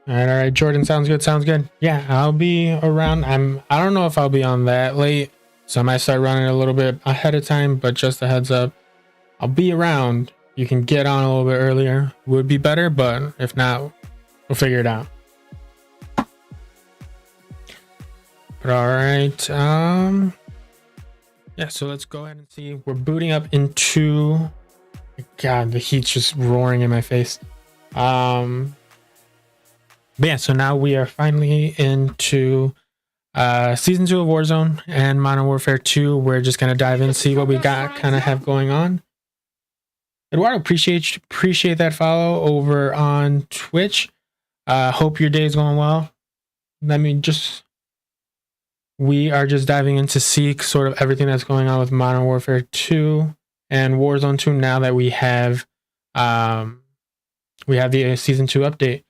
All right, Jordan. Sounds good. Sounds good. Yeah, I'll be around. I don't know if I'll be on that late, so I might start running a little bit ahead of time. But just a heads up, I'll be around. You can get on a little bit earlier. Would be better, but if not, we'll figure it out. But all right. Yeah. So let's go ahead and see. We're booting up into. God, the heat's just roaring in my face. But yeah, so now we are finally into season 2 of Warzone and Modern Warfare 2. We're just gonna dive in, see what we got, kind of have going on. Eduardo, appreciate that follow over on Twitch. Hope your day is going well. We are just diving in to see sort of everything that's going on with Modern Warfare 2 and Warzone 2 now that we have the season 2 update.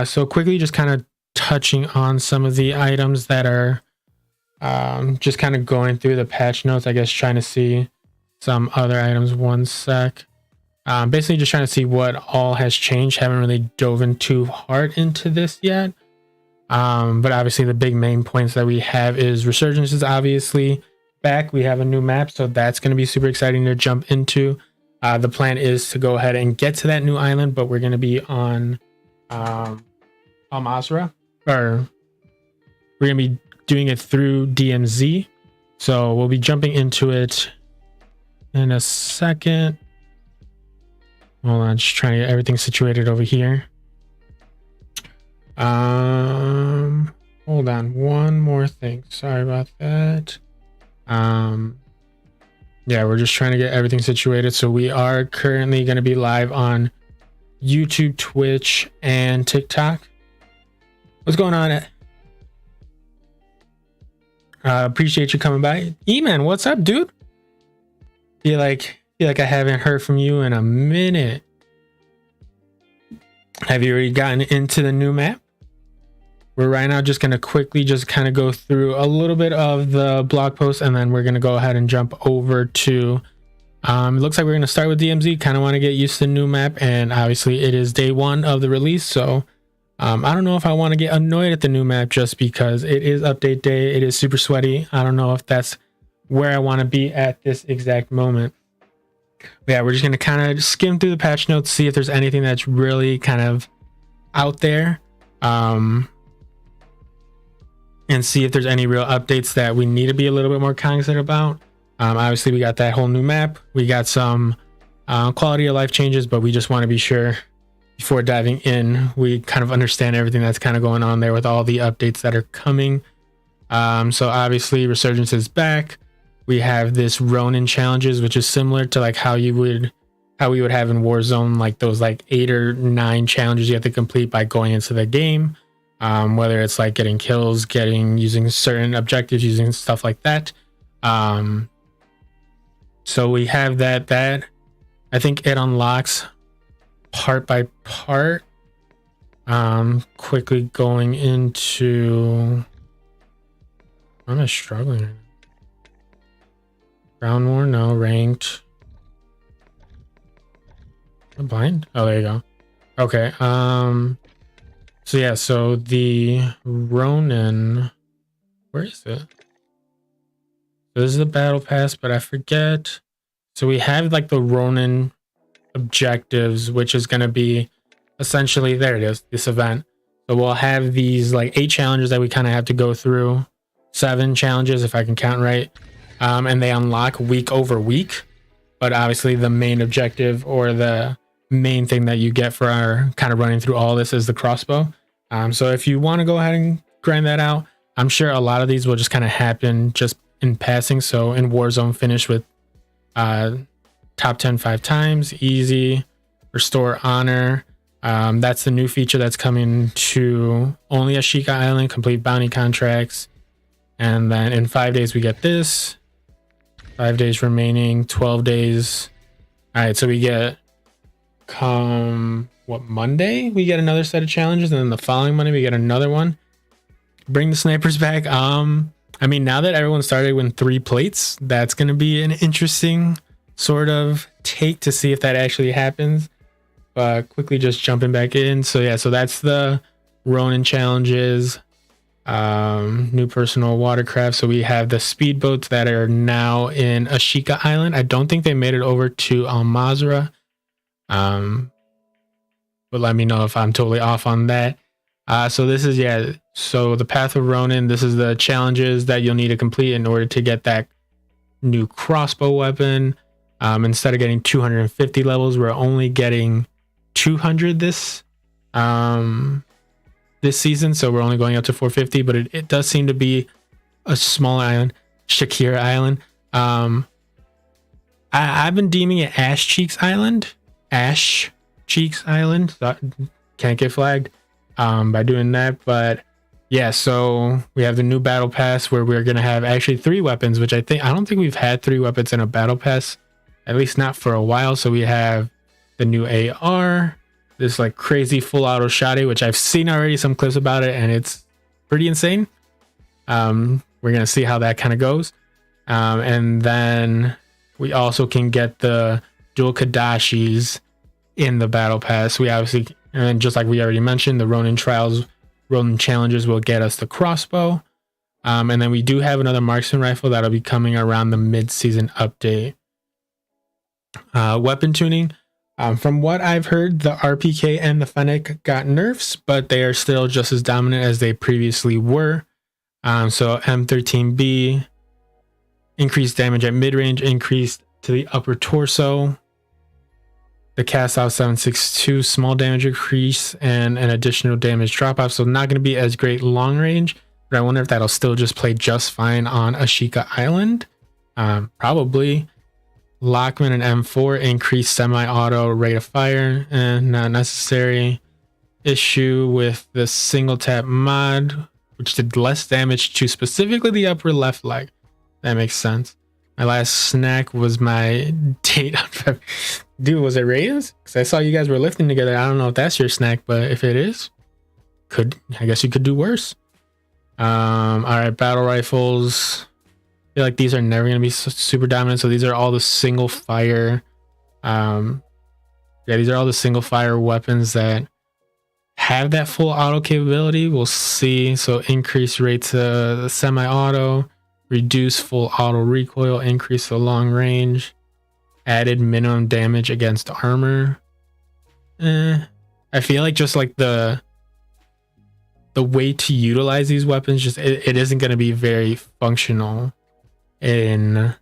So quickly, just kind of touching on some of the items that are just kind of going through the patch notes, I guess, trying to see some other items. One sec. Basically just trying to see what all has changed. Haven't really dove in too hard into this yet. But obviously the big main points that we have is Resurgence is obviously back. We have a new map, so that's going to be super exciting to jump into. The plan is to go ahead and get to that new island, but we're going to be on Al Masra, or we're gonna be doing it through DMZ, so we'll be jumping into it in a second. Hold on, just trying to get everything situated over here. Hold on, one more thing, sorry about that. Yeah, we're just trying to get everything situated. So we are currently going to be live on YouTube, Twitch, and TikTok. What's going on? Appreciate you coming by. E-Man, what's up, dude? Feel like I haven't heard from you in a minute. Have you already gotten into the new map? We're right now just going to quickly just kind of go through a little bit of the blog post, and then we're going to go ahead and jump over to it looks like we're going to start with DMZ. Kind of want to get used to the new map, and obviously it is day 1 of the release, so I don't know if I want to get annoyed at the new map just because it is update day. It is super sweaty. I don't know if that's where I want to be at this exact moment. But yeah, we're just going to kind of skim through the patch notes, see if there's anything that's really kind of out there, and see if there's any real updates that we need to be a little bit more cognizant about. Obviously, we got that whole new map. We got some quality of life changes, but we just want to be sure before diving in, we kind of understand everything that's kind of going on there with all the updates that are coming. So obviously, Resurgence is back. We have this Ronin challenges, which is similar to like how we would have in Warzone, like those like 8 or 9 challenges you have to complete by going into the game. Whether it's like getting kills, using certain objectives, using stuff like that. So we have that I think it unlocks part by part. Quickly going into, I'm struggling. Ground war, no. Ranked. I'm blind. Oh, there you go. Okay. So yeah, so the Ronin, where is it? So this is the battle pass, but I forget. So we have like the Ronin objectives, which is going to be essentially, there it is, this event. So we'll have these like 8 challenges that we kind of have to go through, 7 challenges if I can count right, and they unlock week over week. But obviously the main objective, or the main thing that you get for our kind of running through all this, is the crossbow. So if you want to go ahead and grind that out, I'm sure a lot of these will just kind of happen just in passing. So in Warzone, finish with top 10 5 times, easy, restore honor. That's the new feature that's coming to only Ashika Island, complete bounty contracts. And then in 5 days we get this, 5 days remaining, 12 days. All right, so we get Monday we get another set of challenges, and then the following Monday we get another one. Bring the snipers back. I mean, now that everyone started with 3 plates, that's going to be an interesting sort of take to see if that actually happens. But quickly just jumping back in. So yeah, so that's the Ronin challenges, new personal watercraft. So we have the speedboats that are now in Ashika Island. I don't think they made it over to Al Mazrah. But let me know if I'm totally off on that. So this is, yeah, so the Path of Ronin, this is the challenges that you'll need to complete in order to get that new crossbow weapon. Instead of getting 250 levels, we're only getting 200 this season, so we're only going up to 450, but it does seem to be a small island, Shakira Island. I've been deeming it Ash Cheeks Island. So can't get flagged by doing that. But yeah, so we have the new battle pass where we're gonna have actually 3 weapons, which I don't think we've had 3 weapons in a battle pass, at least not for a while. So we have the new AR, this like crazy full auto shotty, which I've seen already some clips about it, and it's pretty insane. We're gonna see how that kind of goes. And then we also can get the dual Kadashis in the battle pass. We obviously, and just like we already mentioned, the Ronin challenges will get us the crossbow. And then we do have another marksman rifle that'll be coming around the mid-season update. Weapon tuning. From what I've heard, the RPK and the Fennec got nerfs, but they are still just as dominant as they previously were. So M13B, increased damage at mid-range, increased to the upper torso. The cast out 762, small damage increase and an additional damage drop off. So not going to be as great long range, but I wonder if that'll still just play just fine on Ashika Island. Probably. Lockman and M4 increased semi-auto rate of fire, and not necessary. Issue with the single tap mod, which did less damage to specifically the upper left leg. That makes sense. My last snack was my date on February. Dude, was it Ravens? Because I saw you guys were lifting together. I don't know if that's your snack, but if it is, I guess you could do worse. All right, battle rifles. I feel like these are never going to be super dominant. So these are all the single fire. Yeah, these are all the single fire weapons that have that full auto capability. We'll see. So increase rate to the semi-auto, reduce full auto recoil, increase the long range, added minimum damage against armor. I feel like just like the way to utilize these weapons, just it isn't going to be very functional in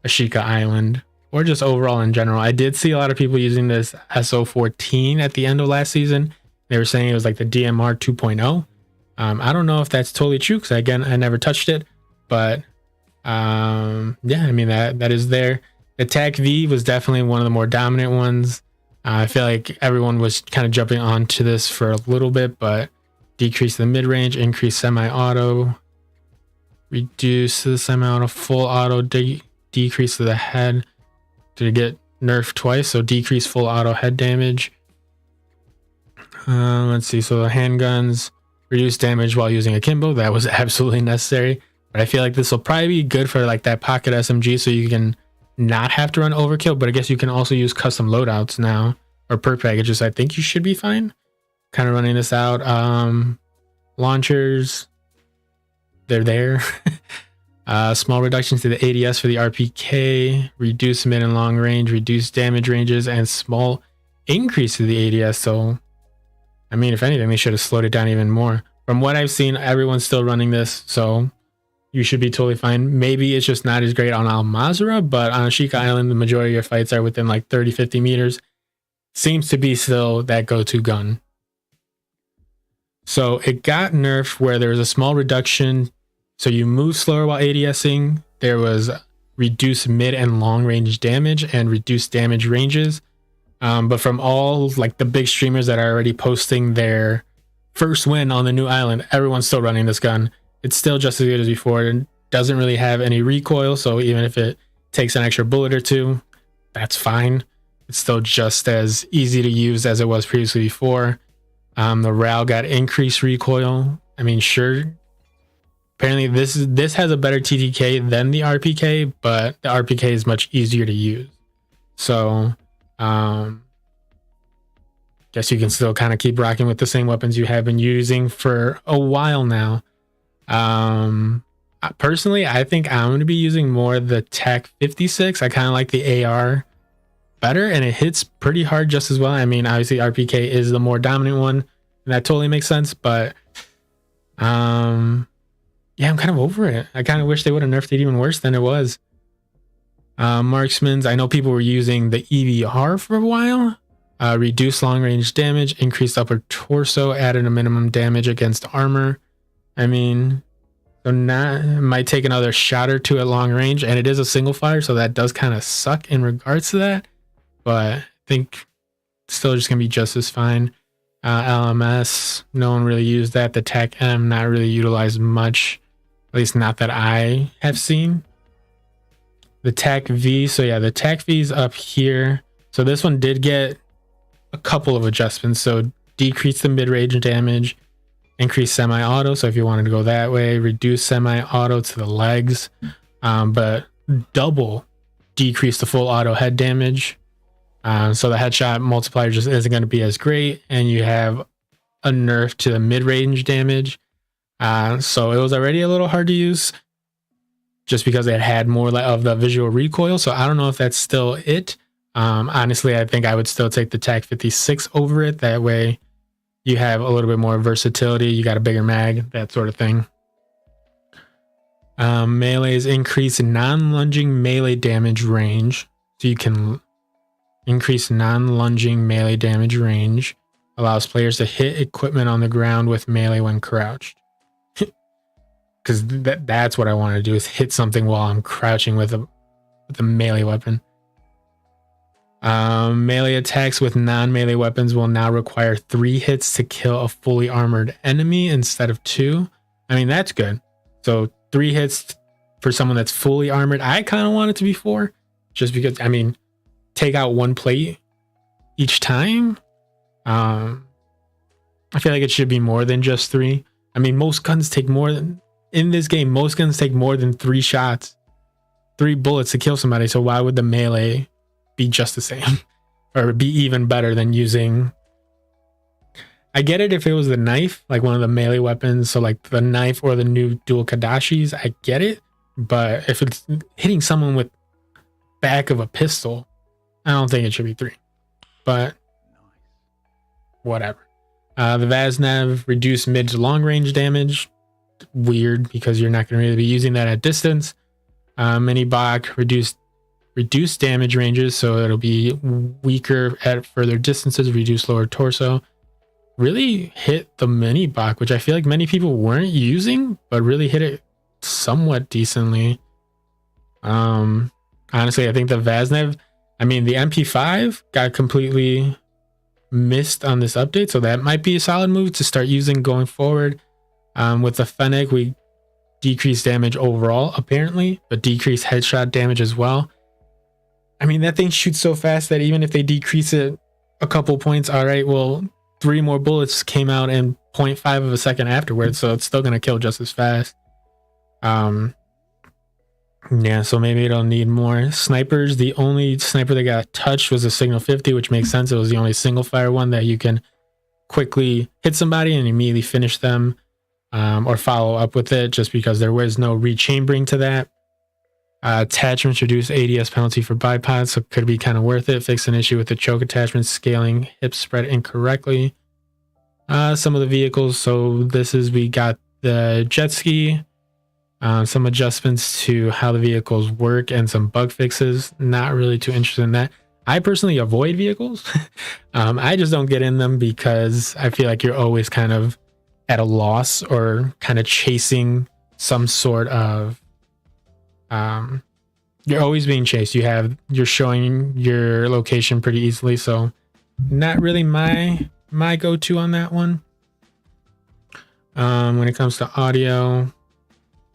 Ashika Island or just overall in general. I did see a lot of people using this SO14 at the end of last season. They were saying it was like the DMR 2.0. I don't know if that's totally true because again, I never touched it, but yeah, I mean that is there. The TAC V was definitely one of the more dominant ones. I feel like everyone was kind of jumping onto this for a little bit, but decrease the mid-range, increase semi-auto, reduce the semi-auto, full auto, decrease to the head to get nerfed twice, so decrease full auto head damage. Let's see, so the handguns, reduce damage while using akimbo. That was absolutely necessary, but I feel like this will probably be good for like that pocket SMG, so you can not have to run overkill, but I guess you can also use custom loadouts now or perk packages. I think you should be fine. Kind of running this out. Launchers, they're there. Small reductions to the ADS for the RPK, reduce mid and long range, reduce damage ranges, and small increase to the ADS. So I mean, if anything, they should have slowed it down even more. From what I've seen, everyone's still running this, so you should be totally fine. Maybe it's just not as great on Al Mazrah, but on Ashika Island, the majority of your fights are within like 30-50 meters. Seems to be still that go-to gun. So it got nerfed where there was a small reduction. So you move slower while ADSing. There was reduced mid and long range damage and reduced damage ranges. But from all like the big streamers that are already posting their first win on the new island, everyone's still running this gun. It's still just as good as before. It doesn't really have any recoil. So even if it takes an extra bullet or two, that's fine. It's still just as easy to use as it was previously before. The RAL got increased recoil. I mean, sure. Apparently this has a better TTK than the RPK, but the RPK is much easier to use. So, guess you can still kind of keep rocking with the same weapons you have been using for a while now. Personally, I think I'm going to be using more the TAC 56. I kind of like the AR better, and it hits pretty hard just as well. I mean, obviously RPK is the more dominant one, and that totally makes sense, but yeah, I'm kind of over it. I kind of wish they would have nerfed it even worse than it was. Marksmans, I know people were using the EVR for a while. Reduced long range damage, increased upper torso, added a minimum damage against armor. I mean, so now it might take another shot or two at long range, and it is a single fire, so that does kind of suck in regards to that. But I think still just gonna be just as fine. LMS, no one really used that. The TAC M, not really utilized much, at least not that I have seen. The TAC V, so yeah, the TAC V is up here. So this one did get a couple of adjustments. So decrease the mid-range damage, increase semi-auto. So if you wanted to go that way, reduce semi-auto to the legs, but double decrease the full auto head damage. So the headshot multiplier just isn't going to be as great, and you have a nerf to the mid-range damage. So it was already a little hard to use just because it had more of the visual recoil. So I don't know if that's still it. Honestly, I think I would still take the TAC 56 over it. That way you have a little bit more versatility. You got a bigger mag, that sort of thing. Melee's increase non-lunging melee damage range. So you can increase non-lunging melee damage range. Allows players to hit equipment on the ground with melee when crouched. Because that's what I want to do, is hit something while I'm crouching with a melee weapon. Melee attacks with non-melee weapons will now require 3 hits to kill a fully armored enemy instead of 2. I mean, that's good. So 3 hits for someone that's fully armored. I kind of want it to be 4, just because, I mean, take out 1 plate each time. I feel like it should be more than just 3. I mean, most guns take more than... In this game, most guns take more than 3 shots, 3 bullets to kill somebody. So why would the melee be just the same or be even better than using... I get it if it was the knife, like one of the melee weapons. So like the knife or the new dual Kadashis, I get it. But if it's hitting someone with back of a pistol, I don't think it should be 3. But whatever. The Vaznev reduced mid to long range damage. Weird, because you're not going to really be using that at distance. Mini Bach reduced damage ranges, so it'll be weaker at further distances, reduce lower torso. Really hit the Mini Bach, which I feel like many people weren't using, but really hit it somewhat decently. Honestly, I think the Vaznev, I mean, the MP5 got completely missed on this update, so that might be a solid move to start using going forward. With the Fennec, we decrease damage overall, apparently, but decrease headshot damage as well. I mean, that thing shoots so fast that even if they decrease it a couple points, all right, well, 3 more bullets came out in 0.5 of a second afterwards, so it's still going to kill just as fast. Yeah, so maybe it'll need more snipers. The only sniper that got touched was a Signal 50, which makes sense. It was the only single fire one that you can quickly hit somebody and immediately finish them, or follow up with it, just because there was no rechambering to that. Attachments reduce ADS penalty for bipods, so could be kind of worth it. Fix an issue with the choke attachment scaling hip spread incorrectly. Some of the vehicles, so we got the jet ski, some adjustments to how the vehicles work, and some bug fixes. Not really too interested in that. I personally avoid vehicles. I just don't get in them because I feel like you're always kind of at a loss or kind of chasing some sort of you're always being chased. You're showing your location pretty easily, so not really my go-to on that one. When it comes to audio,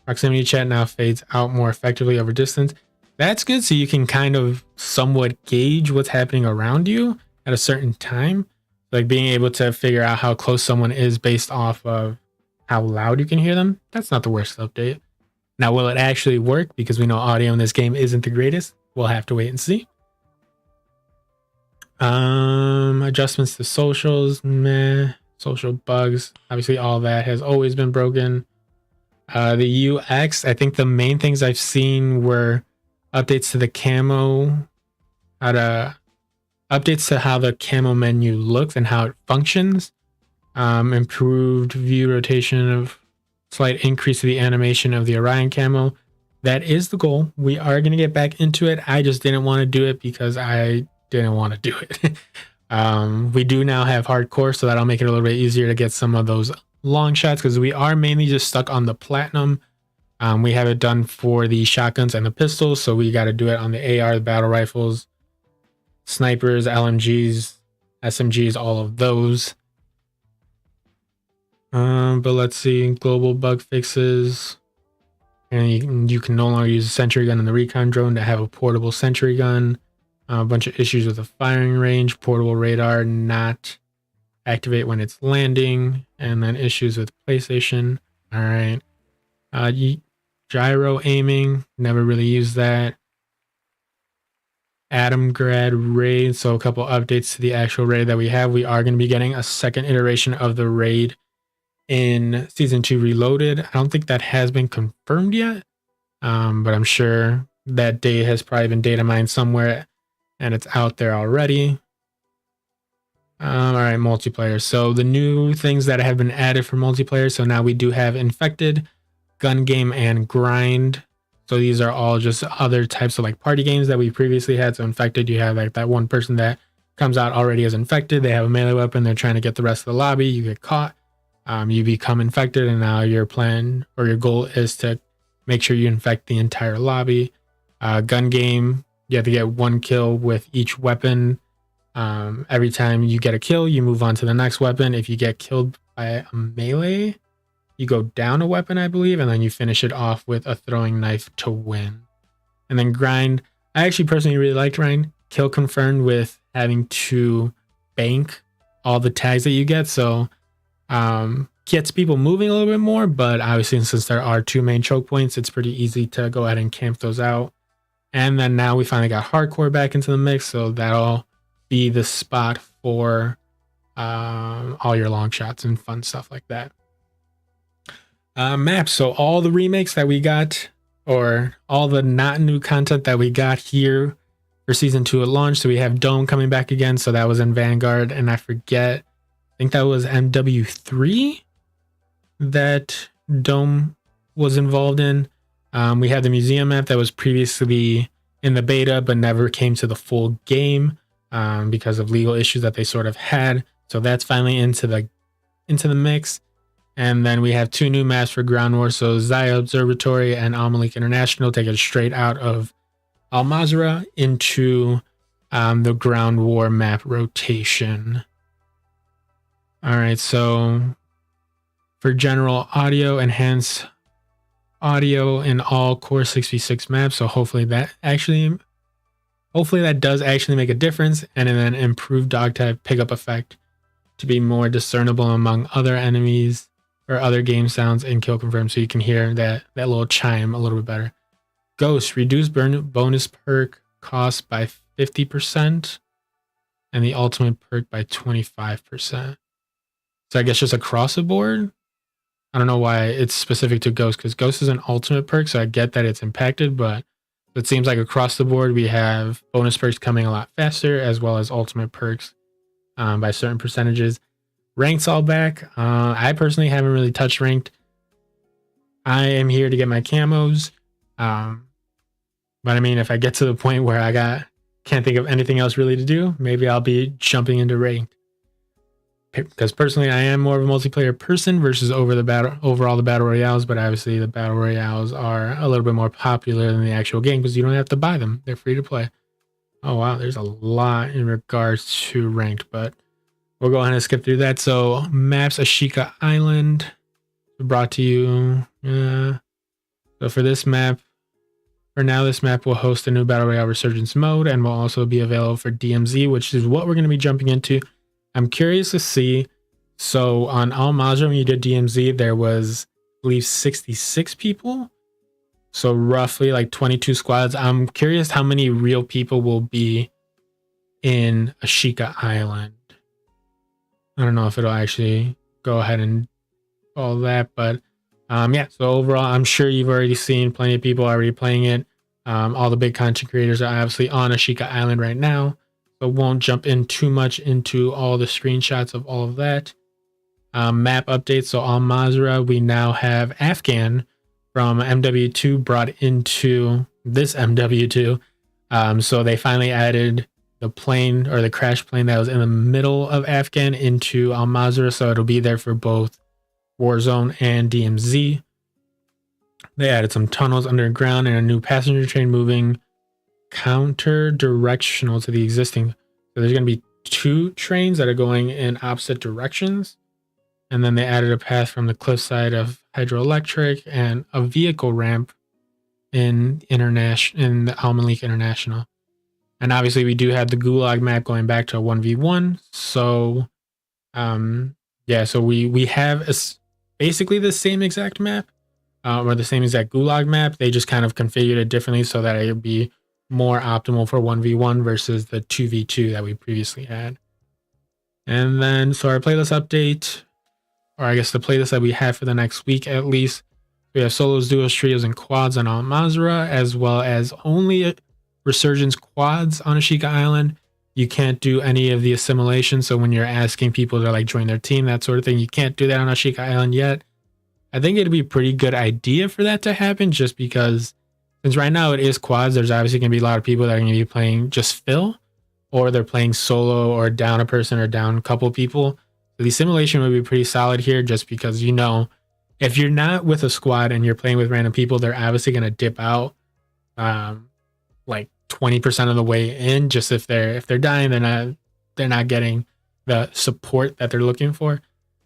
proximity chat now fades out more effectively over distance. That's good, so you can kind of somewhat gauge what's happening around you at a certain time, like being able to figure out how close someone is based off of how loud you can hear them. That's not the worst update. Now, will it actually work? Because we know audio in this game isn't the greatest. We'll have to wait and see. Adjustments to socials, meh. Social bugs, obviously all that has always been broken. The UX, I think the main things I've seen were updates to the camo, updates to how the camo menu looks and how it functions. Improved view rotation of slight increase to the animation of the Orion camo. That is the goal. We are going to get back into it. I just didn't want to do it because I didn't want to do it. We do now have hardcore, so that'll make it a little bit easier to get some of those long shots because we are mainly just stuck on the platinum. We have it done for the shotguns and the pistols, so we got to do it on the AR, the battle rifles, snipers, LMGs, SMGs, all of those. But let's see, global bug fixes. And you can no longer use a sentry gun in the recon drone to have a portable sentry gun. A bunch of issues with the firing range, portable radar not activate when it's landing, and then issues with PlayStation. All right. Gyro aiming, never really used that. Atomgrad raid, so a couple updates to the actual raid that we have. We are going to be getting a second iteration of the raid in Season 2 Reloaded. I don't think that has been confirmed yet, but I'm sure that date has probably been data mined somewhere and it's out there already. All right, multiplayer. So the new things that have been added for multiplayer. So now we do have Infected, Gun Game, and Grind. So these are all just other types of like party games that we previously had. So Infected, you have like that one person that comes out already as infected. They have a melee weapon. They're trying to get the rest of the lobby. You get caught. You become infected, and now your plan or your goal is to make sure you infect the entire lobby. Gun Game, you have to get one kill with each weapon. Every time you get a kill, you move on to the next weapon. If you get killed by a melee, you go down a weapon, I believe, and then you finish it off with a throwing knife to win. And then Grind, I actually personally really liked Grind. Kill confirmed with having to bank all the tags that you get. So gets people moving a little bit more, but obviously since there are two main choke points, it's pretty easy to go ahead and camp those out. And then now we finally got hardcore back into the mix, so that'll be the spot for all your long shots and fun stuff like that. Maps, so all the remakes that we got, or all the not new content that we got here for Season 2 at launch. So we have Dome coming back again, so that was in Vanguard, and I think that was MW2 that Dome was involved in. We had the museum map that was previously in the beta but never came to the full game because of legal issues that they sort of had. So that's finally into the mix. And then we have two new maps for Ground War. So Zaya Observatory and Al Malik International take it straight out of Al Mazrah into the Ground War map rotation. All right, so for general audio, enhance audio in all Core 6v6 maps. So hopefully that does actually make a difference, and then improve dog tag pickup effect to be more discernible among other enemies or other game sounds in kill confirm, so you can hear that little chime a little bit better. Ghost, reduce bonus perk cost by 50% and the ultimate perk by 25%. So I guess just across the board. I don't know why it's specific to Ghost, because Ghost is an ultimate perk, so I get that it's impacted, but it seems like across the board we have bonus perks coming a lot faster, as well as ultimate perks by certain percentages. Ranked's all back. I personally haven't really touched ranked. I am here to get my camos. But I mean, if I get to the point where I can't think of anything else really to do, maybe I'll be jumping into ranked. Because personally, I am more of a multiplayer person versus overall the battle royales, but obviously the battle royales are a little bit more popular than the actual game because you don't have to buy them; they're free to play. Oh wow, there's a lot in regards to ranked, but we'll go ahead and skip through that. So maps, Ashika Island, brought to you. So for this map, for now, this map will host a new battle royale Resurgence mode and will also be available for DMZ, which is what we're going to be jumping into. I'm curious to see. So on Al Mazrah, when you did DMZ, there was, I believe, 66 people. So roughly like 22 squads. I'm curious how many real people will be in Ashika Island. I don't know if it'll actually go ahead and all that, but yeah, so overall, I'm sure you've already seen plenty of people already playing it. All the big content creators are obviously on Ashika Island right now, so won't jump in too much into all the screenshots of all of that. Map updates. So on Mazra, we now have Afghan from MW2 brought into this MW2. So they finally added the plane or the crash plane that was in the middle of Afghan into Al Mazra, so it'll be there for both Warzone and DMZ. They added some tunnels underground and a new passenger train moving counter directional to the existing. So there's going to be 2 trains that are going in opposite directions. And then they added a path from the cliffside of hydroelectric and a vehicle ramp in the Al Malik International. And obviously we do have the Gulag map going back to a 1v1. So yeah, so we have basically the same exact map, or the same exact Gulag map. They just kind of configured it differently so that it would be more optimal for 1v1 versus the 2v2 that we previously had. And then, so our playlist update, or I guess the playlist that we have for the next week at least, we have solos, duos, trios, and quads on Al Mazra, as well as only Resurgence quads on Ashika Island. You can't do any of the assimilation. So when you're asking people to like join their team, that sort of thing, you can't do that on Ashika Island yet. I think it'd be a pretty good idea for that to happen, just because since right now it is quads, there's obviously going to be a lot of people that are going to be playing just fill, or they're playing solo or down a person or down a couple people. So the assimilation would be pretty solid here, just because, you know, if you're not with a squad and you're playing with random people, they're obviously going to dip out like 20% of the way in. Just if they're dying, they're not getting the support that they're looking for.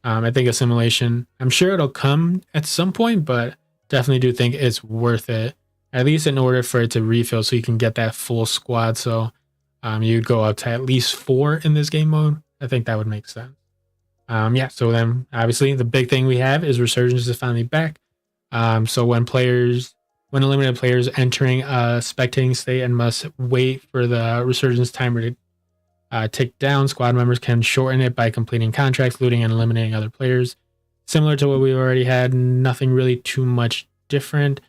I think assimilation, I'm sure it'll come at some point, but definitely do think it's worth it, at least in order for it to refill so you can get that full squad. So you'd go up to at least 4 in this game mode. I think that would make sense. Yeah, so then obviously the big thing we have is Resurgence is finally back. So when eliminated players entering a spectating state and must wait for the Resurgence timer to tick down, squad members can shorten it by completing contracts, looting, and eliminating other players. Similar to what we already had, nothing really too much different.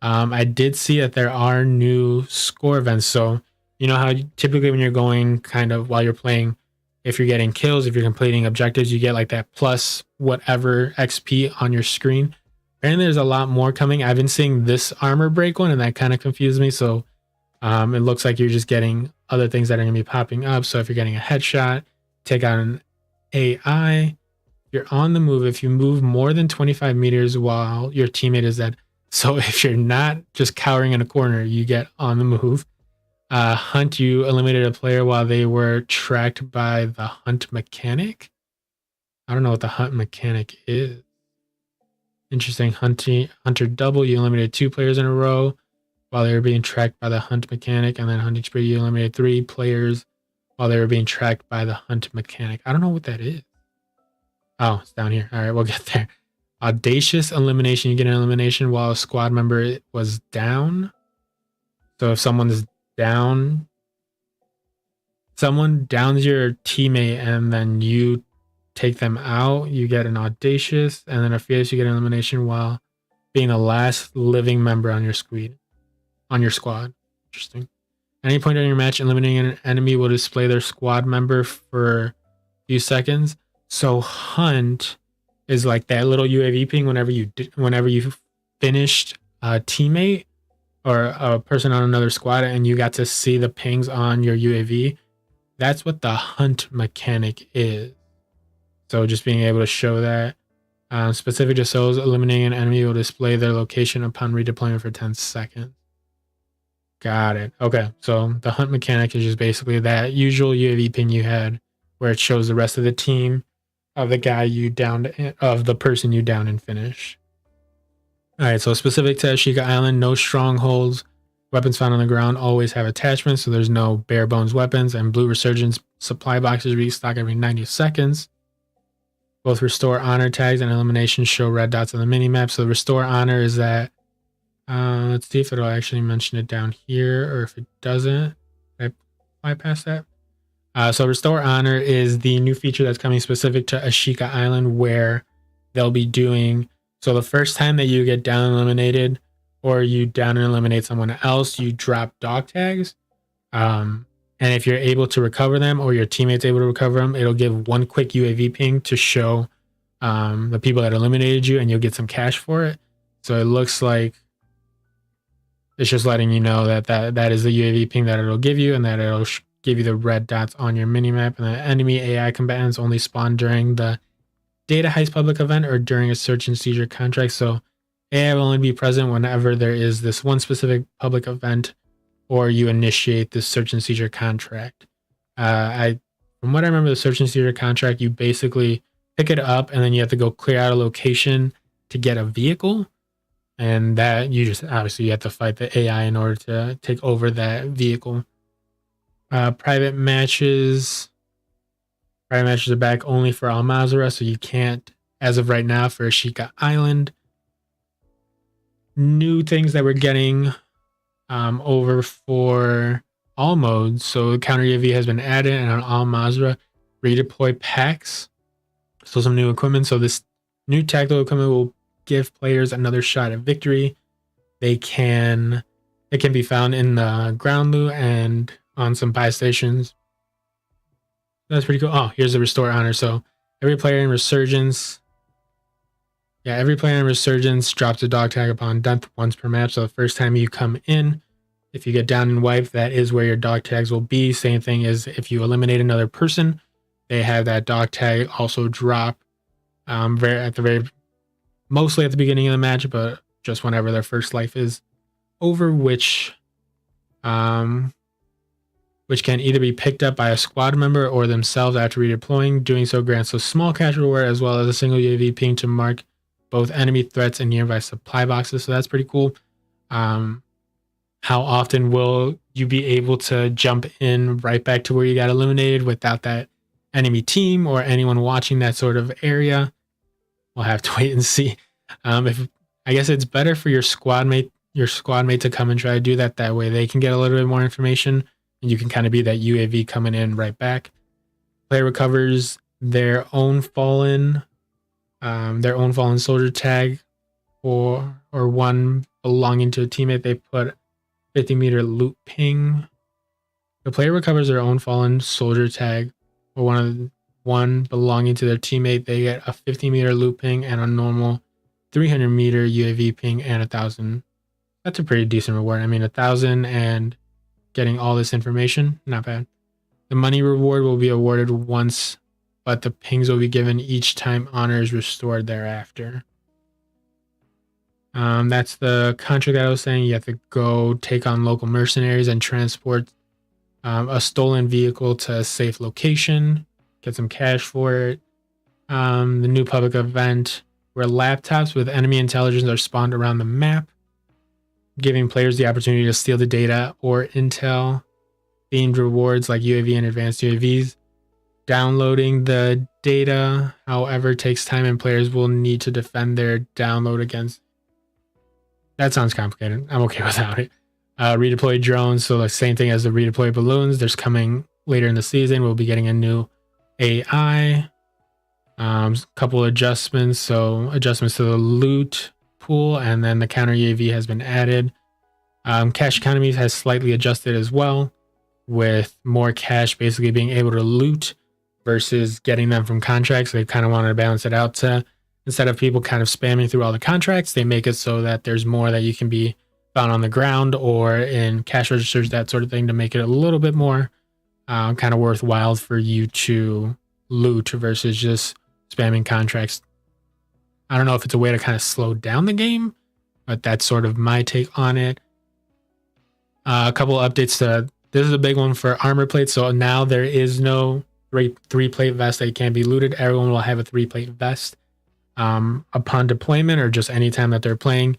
I did see that there are new score events. So you know how typically when you're going kind of while you're playing, if you're getting kills, if you're completing objectives, you get like that plus whatever XP on your screen. Apparently there's a lot more coming. I've been seeing this armor break one, and that kind of confused me. So it looks like you're just getting other things that are going to be popping up. So if you're getting a headshot, take out an AI, you're on the move. If you move more than 25 meters while your teammate is dead. So if you're not just cowering in a corner, you get on the move. Hunt, you eliminated a player while they were tracked by the hunt mechanic. I don't know what the hunt mechanic is. Interesting. Hunter double, you eliminated 2 players in a row while they were being tracked by the hunt mechanic. And then hunting spree, you eliminated 3 players while they were being tracked by the hunt mechanic. I don't know what that is. Oh, it's down here. All right, we'll get there. Audacious elimination, you get an elimination while a squad member was down. So if someone's down, someone downs your teammate and then you take them out, you get an audacious, and then a fierce, you get an elimination while being the last living member on your squad. Interesting. At any point in your match, eliminating an enemy will display their squad member for a few seconds. So hunt is like that little UAV ping whenever you finished a teammate or a person on another squad and you got to see the pings on your UAV. That's what the hunt mechanic is. So just being able to show that. Specific to souls, eliminating an enemy will display their location upon redeployment for 10 seconds. Got it. Okay, so the hunt mechanic is just basically that usual UAV ping you had where it shows the rest of the team of the guy you downed, of the person you down and finish. All right, so specific to Ashika Island, no strongholds. Weapons found on the ground always have attachments, so there's no bare bones weapons, and blue Resurgence supply boxes restock every 90 seconds. Both restore honor tags and elimination show red dots on the minimap. So the restore honor is that, let's see if it'll actually mention it down here, or if it doesn't. Did I bypass that? So Restore Honor is the new feature that's coming specific to Ashika Island, where they'll be doing, so the first time that you get down and eliminated, or you down and eliminate someone else, you drop dog tags. And if you're able to recover them, or your teammate's able to recover them, it'll give one quick UAV ping to show the people that eliminated you, and you'll get some cash for it. So it looks like it's just letting you know that is the UAV ping that it'll give you, and that it'll give you the red dots on your minimap. And the enemy AI combatants only spawn during the data heist public event or during a search and seizure contract. So AI will only be present whenever there is this one specific public event, or you initiate this search and seizure contract. From what I remember, the search and seizure contract, you basically pick it up and then you have to go clear out a location to get a vehicle. And that you just, obviously you have to fight the AI in order to take over that vehicle. Private matches are back only for Al Mazrah, so you can't, as of right now, for Ashika Island. New things that we're getting over for all modes. So counter UAV has been added, and on Al Mazrah, redeploy packs. So some new equipment. So this new tactical equipment will give players another shot at victory. It can be found in the ground loot and on some buy stations. That's pretty cool. Oh, here's the Restore Honor. So every player in Resurgence drops a dog tag upon death once per match. So the first time you come in, if you get down and wiped, that is where your dog tags will be. Same thing as if you eliminate another person, they have that dog tag also drop mostly at the beginning of the match, but just whenever their first life is over, which can either be picked up by a squad member or themselves after redeploying. Doing so grants a small cash reward as well as a single UAV ping to mark both enemy threats and nearby supply boxes. So that's pretty cool. How often will you be able to jump in right back to where you got eliminated without that enemy team or anyone watching that sort of area? We'll have to wait and see. I guess it's better for your squad mate to come and try to do that. That way they can get a little bit more information, and you can kind of be that UAV coming in right back. Player recovers their own fallen soldier tag, or one belonging to a teammate. They put 50-meter loot ping. The player recovers their own fallen soldier tag, or one belonging to their teammate. They get a 50-meter loot ping and a normal 300-meter UAV ping and 1,000. That's a pretty decent reward. I mean, 1,000 and getting all this information, not bad. The money reward will be awarded once, but the pings will be given each time honor is restored thereafter. That's the contract that I was saying. You have to go take on local mercenaries and transport a stolen vehicle to a safe location, get some cash for it. The new public event where laptops with enemy intelligence are spawned around the map, giving players the opportunity to steal the data or intel. Themed rewards like UAV and advanced UAVs. Downloading the data, however, takes time, and players will need to defend their download against. That sounds complicated. I'm okay without it. Redeploy drones, so the same thing as the redeploy balloons. There's coming later in the season. We'll be getting a new AI. Couple adjustments, so adjustments to the loot pool, and then the counter UAV has been added. Cash economies has slightly adjusted as well, with more cash basically being able to loot versus getting them from contracts. They kind of wanted to balance it out to, instead of people kind of spamming through all the contracts, they make it so that there's more that you can be found on the ground or in cash registers, that sort of thing, to make it a little bit more kind of worthwhile for you to loot versus just spamming contracts. I don't know if it's a way to kind of slow down the game, but that's sort of my take on it. A couple of updates to, this is a big one for armor plates. So now there is no three plate vest that can't be looted. Everyone will have a 3-plate vest upon deployment, or just anytime that they're playing.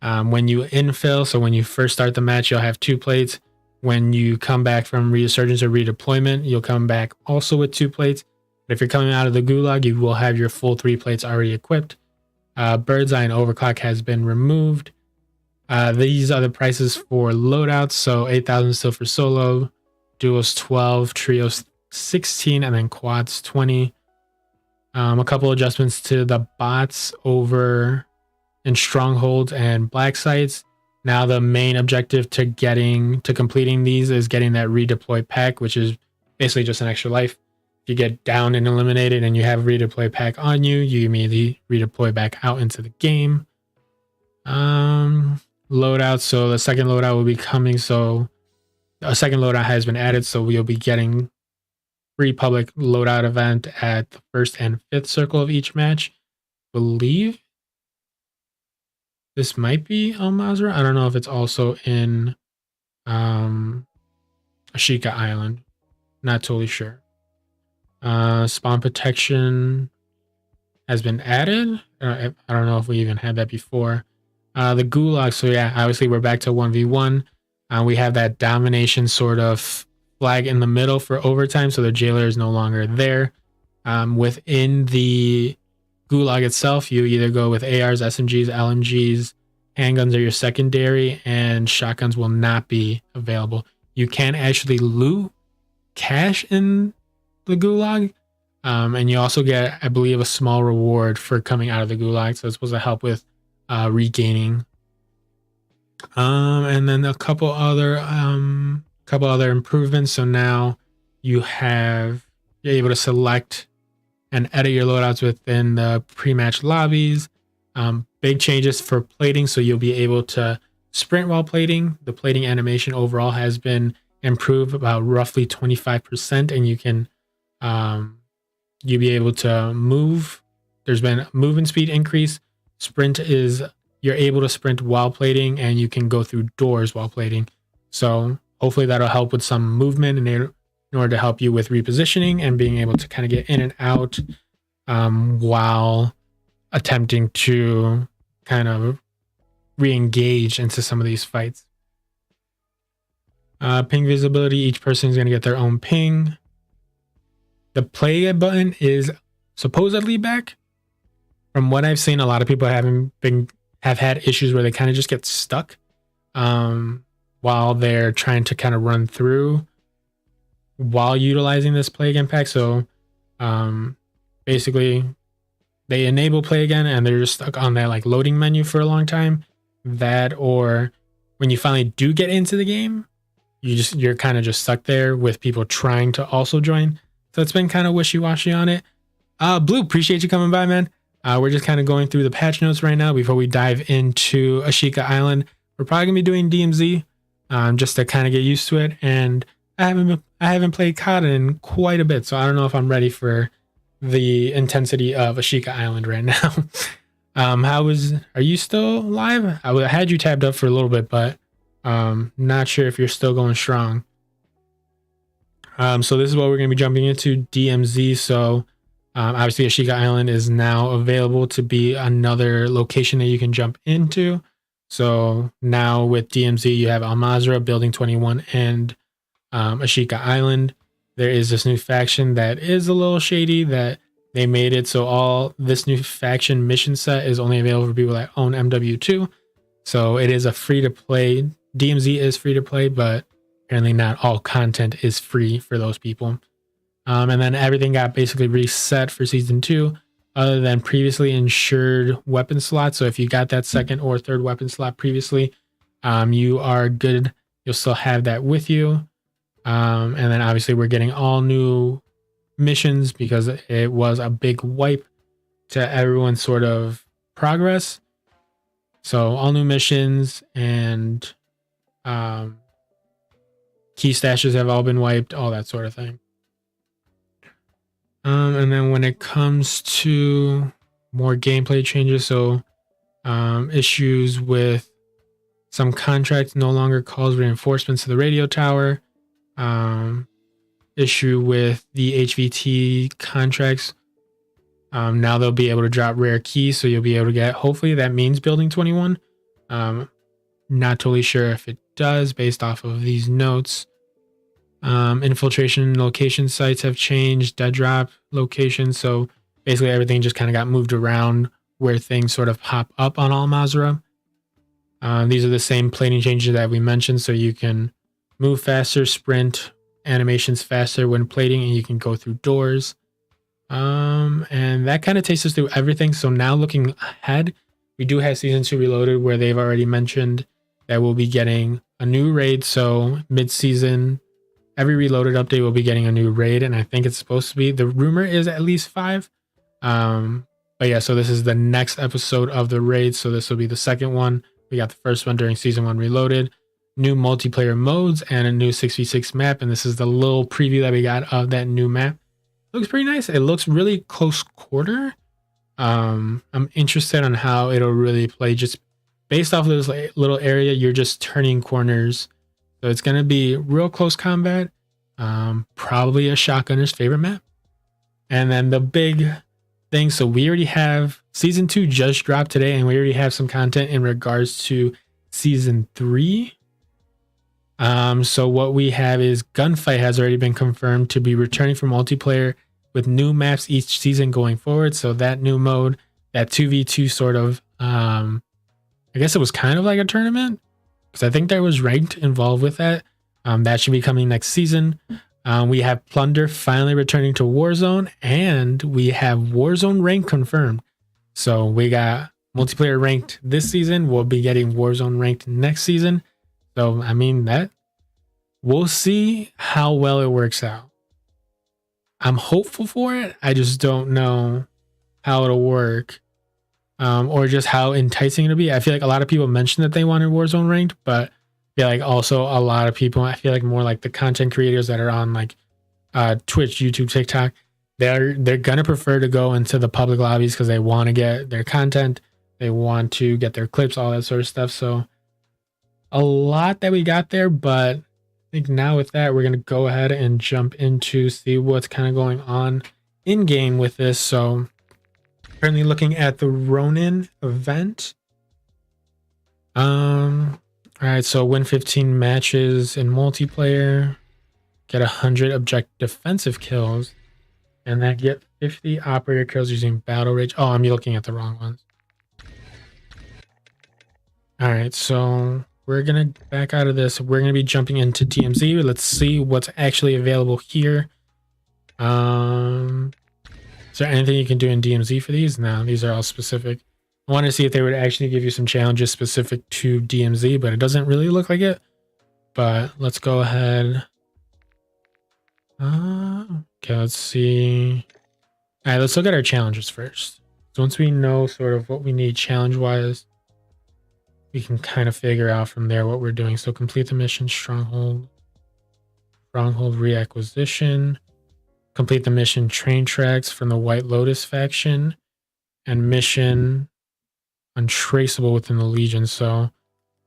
When you infill, so when you first start the match, you'll have 2 plates. When you come back from resurgence or redeployment, you'll come back also with 2 plates. But if you're coming out of the gulag, you will have your full 3 plates already equipped. Bird's Eye and Overclock has been removed. These are the prices for loadouts. So 8,000 still for solo, duos 12, trios 16, and then quads 20. A couple adjustments to the bots over in strongholds and black sites. Now the main objective to completing these is getting that redeploy pack, which is basically just an extra life. If you get down and eliminated and you have redeploy pack on you, you immediately redeploy back out into the game. Loadout. So the second loadout will be coming. So a second loadout has been added. So we'll be getting free public loadout event at the 1st and 5th circle of each match. Believe this might be Al Mazrah. I don't know if it's also in Ashika Island. Not totally sure. Spawn protection has been added. I don't know if we even had that before. The gulag. So yeah, obviously we're back to 1v1. We have that domination sort of flag in the middle for overtime, so the jailer is no longer there. Within the gulag itself, you either go with ARs, SMGs, LMGs, handguns are your secondary, and shotguns will not be available. You can actually loot cash in the gulag, and you also get, I believe, a small reward for coming out of the gulag, so it's supposed to help with regaining. And then a couple other improvements. So now you're able to select and edit your loadouts within the pre-match lobbies. Big changes for plating, so you'll be able to sprint while plating. The plating animation overall has been improved about roughly 25%, and you can you'll be able to move. There's been movement speed increase. Sprint is you're able to sprint while plating, and you can go through doors while plating. So hopefully that'll help with some movement in order to help you with repositioning and being able to kind of get in and out while attempting to kind of re-engage into some of these fights. Ping visibility, each person is going to get their own ping. The play button is supposedly back. From what I've seen, a lot of people have had issues where they kind of just get stuck while they're trying to kind of run through while utilizing this play again pack. So basically they enable play again and they're just stuck on that like loading menu for a long time. That, or when you finally do get into the game, you're kind of just stuck there with people trying to also join. So it's been kind of wishy-washy on it. Blue, appreciate you coming by, man. We're just kind of going through the patch notes right now before we dive into Ashika Island. We're probably gonna be doing DMZ just to kind of get used to it. And I haven't played COD in quite a bit, so I don't know if I'm ready for the intensity of Ashika Island right now. Are you still live? I had you tabbed up for a little bit, but not sure if you're still going strong. So this is what we're going to be jumping into, DMZ. So obviously Ashika Island is now available to be another location that you can jump into. So now with DMZ, you have Al Mazrah, Building 21, and Ashika Island. There is this new faction that is a little shady that they made it so all this new faction mission set is only available for people that own MW2. So it is a free to play. DMZ is free to play, but apparently not all content is free for those people. And then everything got basically reset for season 2, other than previously insured weapon slots. So if you got that second or third weapon slot previously, you are good. You'll still have that with you. And then obviously we're getting all new missions because it was a big wipe to everyone's sort of progress. So all new missions and key stashes have all been wiped, all that sort of thing. And then when it comes to more gameplay changes, so issues with some contracts no longer calls reinforcements to the radio tower. Issue with the HVT contracts. Now they'll be able to drop rare keys, so you'll be able to get, hopefully that means Building 21. Not totally sure if it does based off of these notes. Infiltration location sites have changed, dead drop locations. So basically everything just kind of got moved around where things sort of pop up on Al Mazrah. These are the same plating changes that we mentioned. So you can move faster, sprint animations faster when plating, and you can go through doors. And that kind of takes us through everything. So now looking ahead, we do have season 2 Reloaded, where they've already mentioned that we'll be getting a new raid. So mid-season, every Reloaded update will be getting a new raid, and I think it's supposed to be, the rumor is at least 5. But yeah, so this is the next episode of the raid. So this will be the second one. We got the first one during season 1 Reloaded, new multiplayer modes, and a new 6v6 map. And this is the little preview that we got of that new map. Looks pretty nice. It looks really close quarter. I'm interested on how it'll really play, just based off of this little area. You're just turning corners, so it's gonna be real close combat. Probably a shotgunner's favorite map. And then the big thing, so we already have season 2 just dropped today, and we already have some content in regards to season 3. So what we have is Gunfight has already been confirmed to be returning for multiplayer with new maps each season going forward. So that new mode, that 2v2 sort of, I guess it was kind of like a tournament, because I think there was ranked involved with that. That should be coming next season. We have Plunder finally returning to Warzone, and we have Warzone rank confirmed. So we got multiplayer ranked this season. We'll be getting Warzone ranked next season. So, I mean, that we'll see how well it works out. I'm hopeful for it. I just don't know how it'll work, or just how enticing it'll be. I feel like a lot of people mentioned that they wanted Warzone ranked, but I feel like also a lot of people, I feel like more like the content creators that are on like Twitch, YouTube, TikTok, they're gonna prefer to go into the public lobbies because they want to get their content, they want to get their clips, all that sort of stuff. So a lot that we got there, but I think now with that, we're going to go ahead and jump into see what's kind of going on in game with this. So currently looking at the Ronin event. All right, so win 15 matches in multiplayer, get 100 object defensive kills, and then get 50 operator kills using battle rage. Oh, I'm looking at the wrong ones. All right, so we're going to back out of this. We're going to be jumping into DMZ. Let's see what's actually available here. Is there anything you can do in DMZ for these? No, these are all specific. I wanted to see if they would actually give you some challenges specific to DMZ, but it doesn't really look like it. But let's go ahead. Okay, let's see. All right, let's look at our challenges first. So once we know sort of what we need challenge-wise, we can kind of figure out from there what we're doing. So complete the mission Stronghold reacquisition, complete the mission Train Tracks from the White Lotus faction, and mission Untraceable within the Legion. So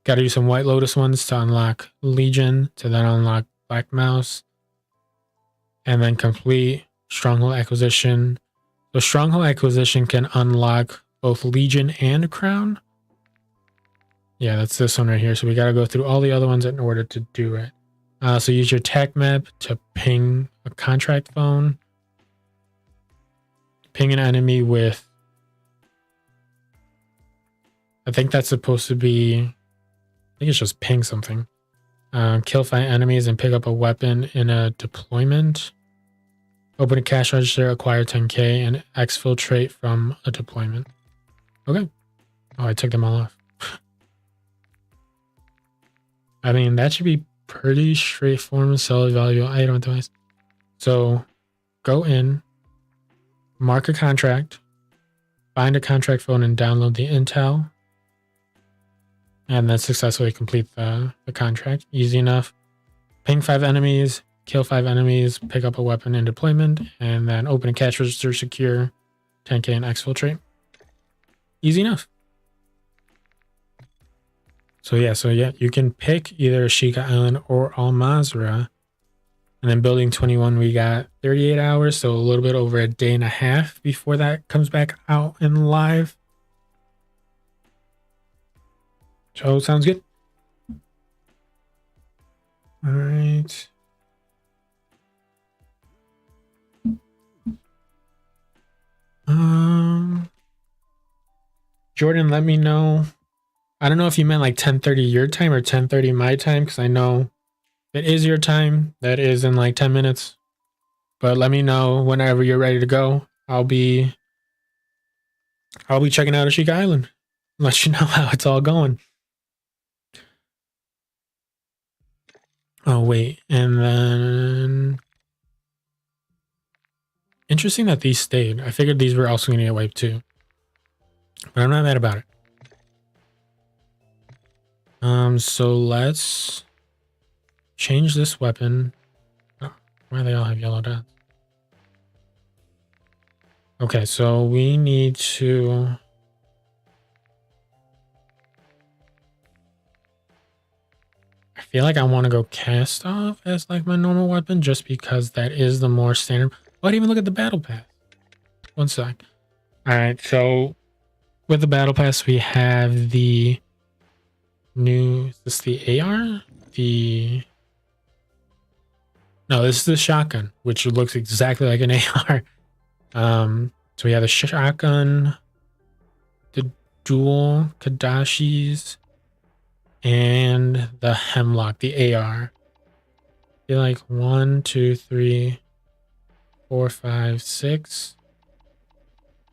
got to do some White Lotus ones to unlock Legion, to then unlock Black Mouse, and then complete Stronghold acquisition. So Stronghold acquisition can unlock both Legion and Crown. Yeah, that's this one right here. So we got to go through all the other ones in order to do it. So use your TAC map to ping a contract phone. Ping an enemy with, I think that's supposed to be, I think it's just ping something. Kill 5 enemies and pick up a weapon in a deployment. Open a cash register, acquire 10K, and exfiltrate from a deployment. Okay. Oh, I took them all off. I mean, that should be pretty straightforward. Sell a valuable item device. So go in, mark a contract, find a contract phone, and download the intel. And then successfully complete the contract. Easy enough. Ping 5 enemies, kill 5 enemies, pick up a weapon in deployment, and then open a cash register, secure 10K, and exfiltrate. Easy enough. So yeah, you can pick either Ashika Island or Al Mazrah. And then building 21, we got 38 hours, so a little bit over a day and a half before that comes back out in live. So sounds good. All right. Jordan, let me know. I don't know if you meant like 10:30 your time or 10:30 my time, because I know it is your time. That is in like 10 minutes. But let me know whenever you're ready to go. I'll be checking out Ashika Island. Let you know how it's all going. Oh wait, and then interesting that these stayed. I figured these were also gonna get wiped too. But I'm not mad about it. So let's change this weapon. Oh, why do they all have yellow dots? Okay, so we need to... I feel like I want to go cast off as like my normal weapon just because that is the more standard. Oh, I didn't even look at the battle pass. One sec. All right, so with the battle pass, we have the new... Is this the AR? No, this is the shotgun, which looks exactly like an AR. So we have the shotgun, the dual Kadashis, and the Hemlock, the AR. I feel like 1, 2, 3, 4, 5, 6,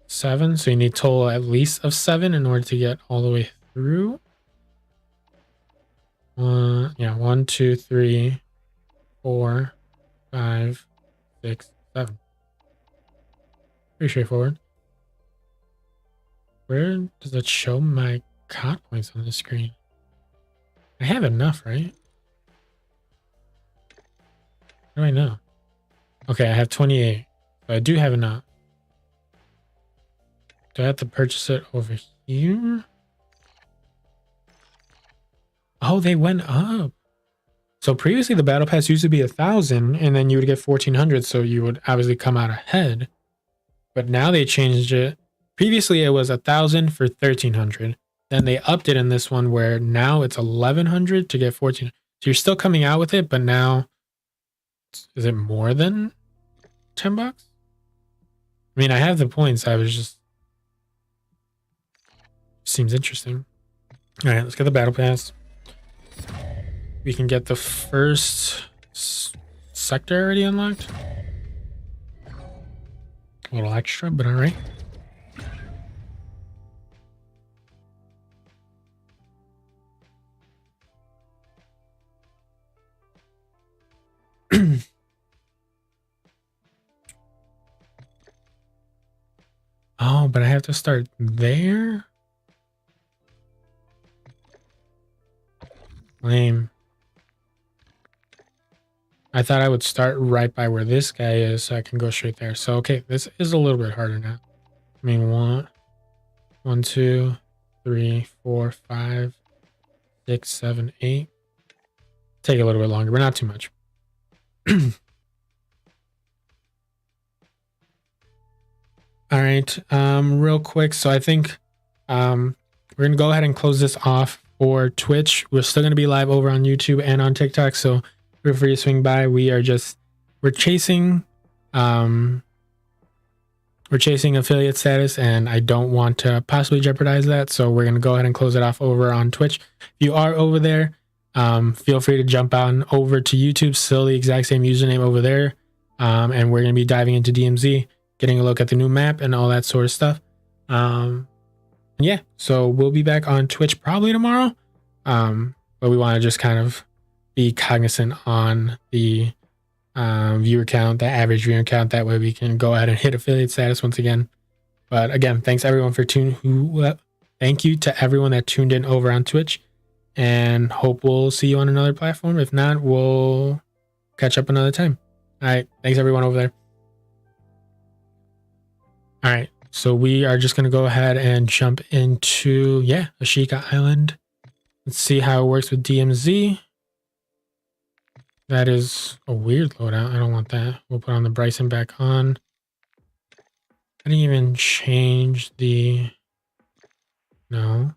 7. So you need total at least of 7 in order to get all the way through. 1, 2, 3, 4, 5, 6, 7. Pretty straightforward. Where does it show my COD points on the screen? I have enough, right? How do I know? Okay, I have 28. So I do have enough. Do I have to purchase it over here? Oh, they went up. So previously the battle pass used to be 1,000 and then you would get 1,400. So you would obviously come out ahead. But now they changed it. Previously it was 1,000 for 1,300. Then they upped it in this one where now it's 1,100 to get 14. So you're still coming out with it, but now is it more than $10? I mean, I have the points. I was just seems interesting. All right, let's get the battle pass. We can get the first sector already unlocked. A little extra, but all right. Oh, but I have to start there? Lame. I thought I would start right by where this guy is so I can go straight there. So, okay, this is a little bit harder now. I mean, 1, 2, 3, 4, 5, 6, 7, 8. Take a little bit longer, but not too much. All right, real quick. So I think we're gonna go ahead and close this off for Twitch. We're still gonna be live over on YouTube and on TikTok, so feel free to swing by. We're chasing affiliate status, and I don't want to possibly jeopardize that. So we're gonna go ahead and close it off over on Twitch. If you are over there, feel free to jump on over to YouTube. Still the exact same username over there, and we're gonna be diving into DMZ, getting a look at the new map and all that sort of stuff. Yeah, so we'll be back on Twitch probably tomorrow. But we want to just kind of be cognizant on the viewer count, the average viewer count. That way we can go ahead and hit affiliate status once again. But again, thanks everyone for thank you to everyone that tuned in over on Twitch, and hope we'll see you on another platform. If not, we'll catch up another time. All right, thanks everyone over there. All right, so we are just going to go ahead and jump into, Ashika Island. Let's see how it works with DMZ. That is a weird loadout. I don't want that. We'll put on the Bryson back on. I didn't even change the... No.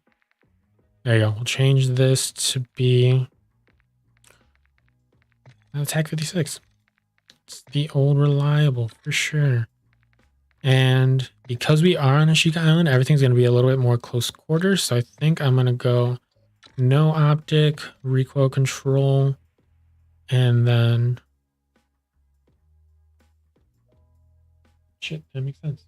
There you go. We'll change this to be... Attack 56. It's the old reliable for sure. And because we are on Ashika Island, everything's going to be a little bit more close quarters. So I think I'm going to go no optic, recoil control, and then shit, that makes sense.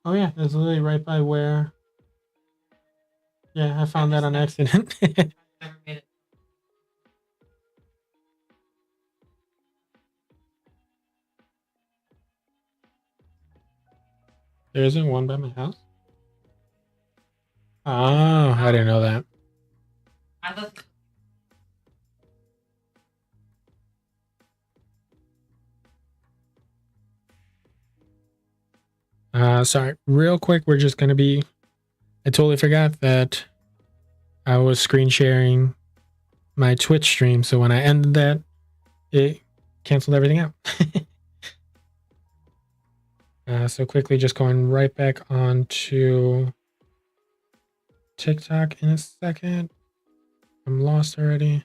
Oh yeah, it's literally right by where. Yeah, I found that on accident. There isn't one by my house? Oh, I didn't know that. Sorry, real quick, we're just gonna be. I totally forgot that I was screen sharing my Twitch stream, so when I ended that, it canceled everything out. So quickly, just going right back onto TikTok in a second. I'm lost already.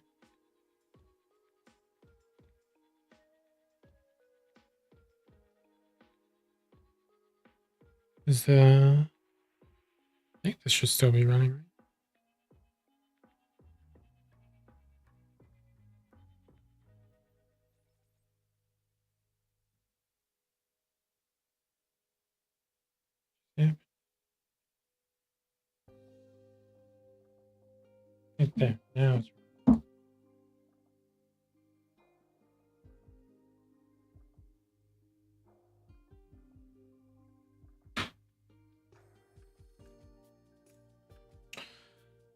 I think this should still be running, right? Yeah. Right there. Now it's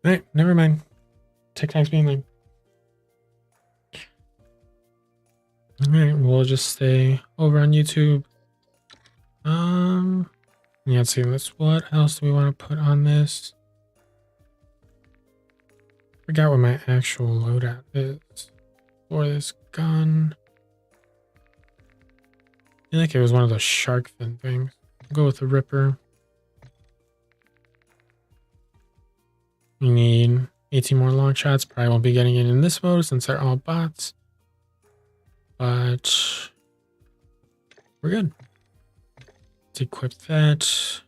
all right. Never mind. TikTok's being lame. All right, we'll just stay over on YouTube. Yeah, let's see. What else do we want to put on this? Forgot what my actual loadout is for this gun. I feel like it was one of those shark fin things. I'll go with the Ripper. We need 18 more long shots. Probably won't be getting it in this mode since they're all bots. But we're good. Let's equip that.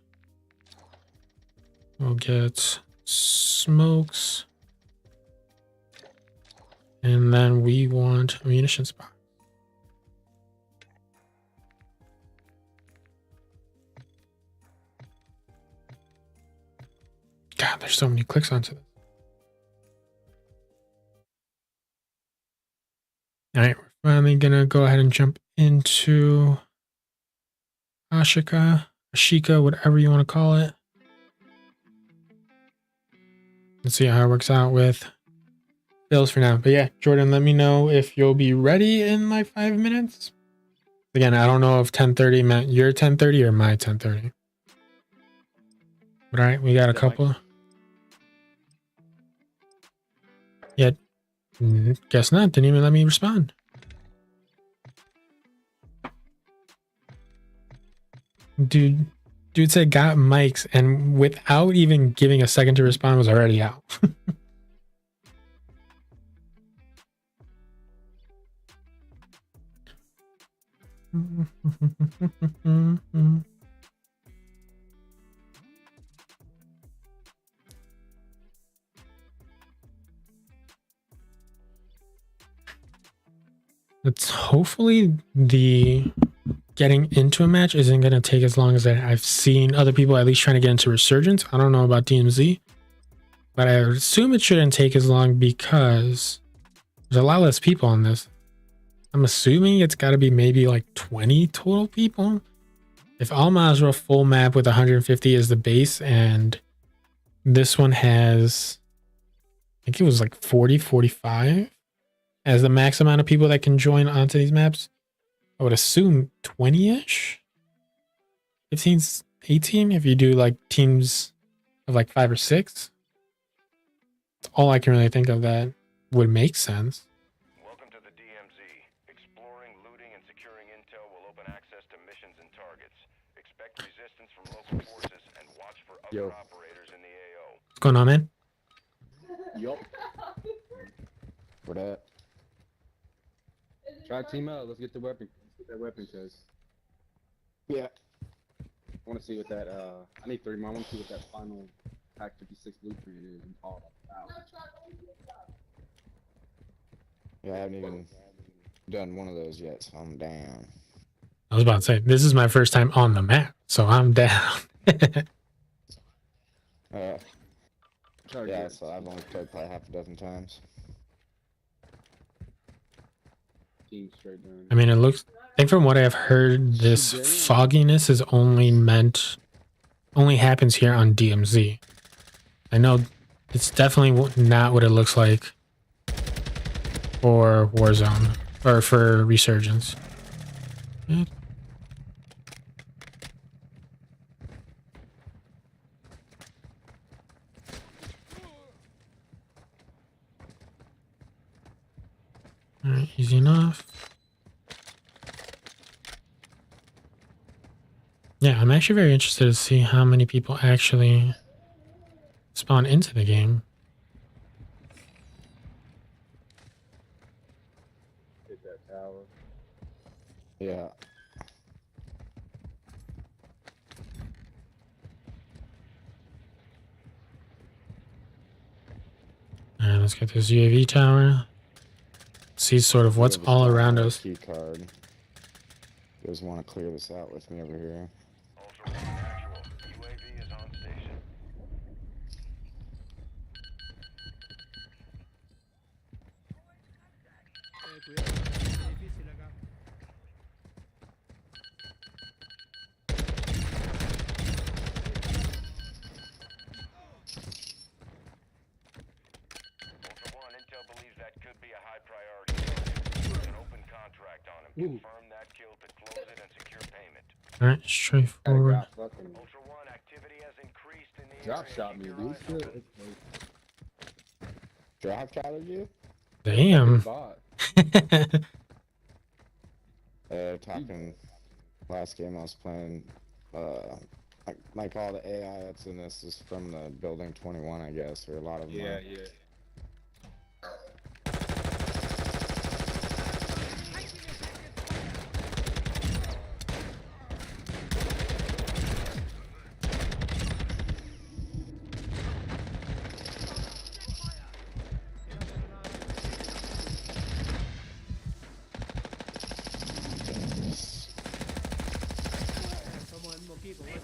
We'll get smokes. And then we want a munitions box. God, there's so many clicks onto this. All right, we're finally gonna go ahead and jump into Ashika, whatever you want to call it. Let's see how it works out with bills for now. But yeah, Jordan, let me know if you'll be ready in like 5 minutes. Again, I don't know if 10:30 meant your 10:30 or my 10:30. But all right, we got a couple. Yeah, guess not. Didn't even let me respond. Dude said got mics, and without even giving a second to respond was already out. It's hopefully the getting into a match isn't going to take as long as I've seen other people at least trying to get into Resurgence. I don't know about DMZ, but I assume it shouldn't take as long because there's a lot less people on this. I'm assuming it's got to be maybe like 20 total people. If Al Mazrah full map with 150 is the base and this one has, I think it was like 40, 45 as the max amount of people that can join onto these maps, I would assume 20-ish, 15, 18 if you do like teams of like 5 or 6. That's all I can really think of that would make sense. Welcome to the DMZ. Exploring, looting, and securing intel will open access to missions and targets. Expect resistance from local forces and watch for other operators in the AO. What's going on, man? Yup. For that. Try to team out. Let's get the weapon. Let's get that weapon chest. Yeah. want to see what that, I need 3 more. I want to see what that final Pack 56 blueprint is. And all that. Yeah, I haven't even done one of those yet, so I'm down. I was about to say, this is my first time on the map, so I'm down. Yeah, so I've only played probably half a dozen times. Team straight down. I mean, it looks, I think from what I've heard, this fogginess is only happens here on DMZ. I know it's definitely not what it looks like for Warzone or for Resurgence. Yeah. All right, easy enough. Yeah, I'm actually very interested to see how many people actually spawn into the game. Hit that tower. Yeah. All right, let's get this UAV tower. See sort of what's all around us. Key card. You guys want to clear this out with me over here? Ultra One, actual. UAV is on station. Cuidado, es difícil acá. Ultra One, intel believes that could be a high priority target. An open contract on him. Confirm that kill to close it and secure payment. All right, straightforward. Ultra One, activity has increased in the Drop area. shot me, Keep dude. your eyes open. Drop shotted you? Damn. Talking last game I was playing, like all the AI that's in this is from the building 21, I guess, or a lot of them. Yeah, are. yeah. Somos el mismo equipo, güey.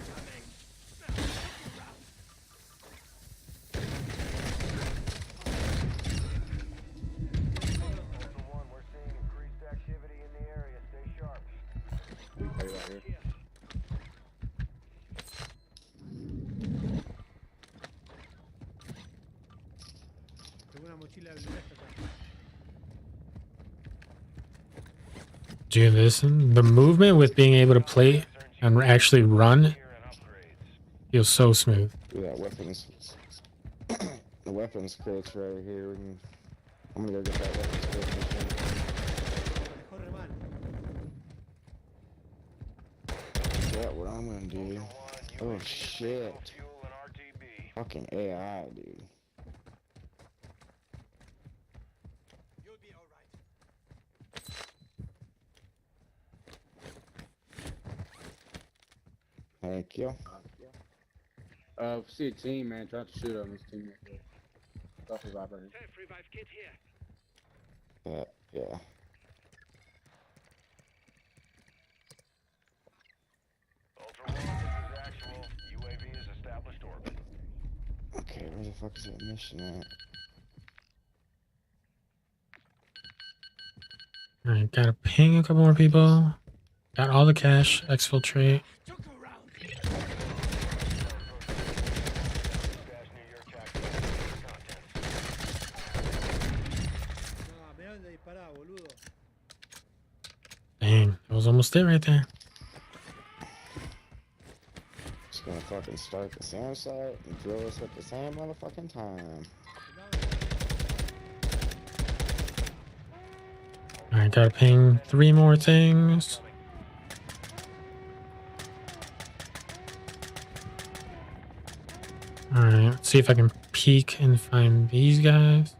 Ultra One, we're seeing increased activity in the area. Stay sharp. We play right here. Tengo una mochila de acá. Dude, the movement with being able to play and actually run feels so smooth. Yeah, weapons. The weapons crate's right here. I'm gonna go get that weapons crate. Corre mal. Yeah, what I'm gonna do. Oh shit. Fuel and RTB. Fucking AI, dude. You'll be alright. Thank you. See a team, man. Try to shoot on this team. Stuff is out right here. Self-revive kit here. Yeah. Ultra One, this is actual. UAV is established orbit. Okay, where the fuck is that mission at? All right, gotta ping a couple more people. Got all the cash, exfiltrate. Took a round. Dash near your tactical contents. No, mirá dónde disparaba, boludo. Dang, that was almost it right there. Just gonna fucking start the same site and drill us at the same motherfucking time. All right, gotta ping 3 more things. All right, let's see if I can peek and find these guys.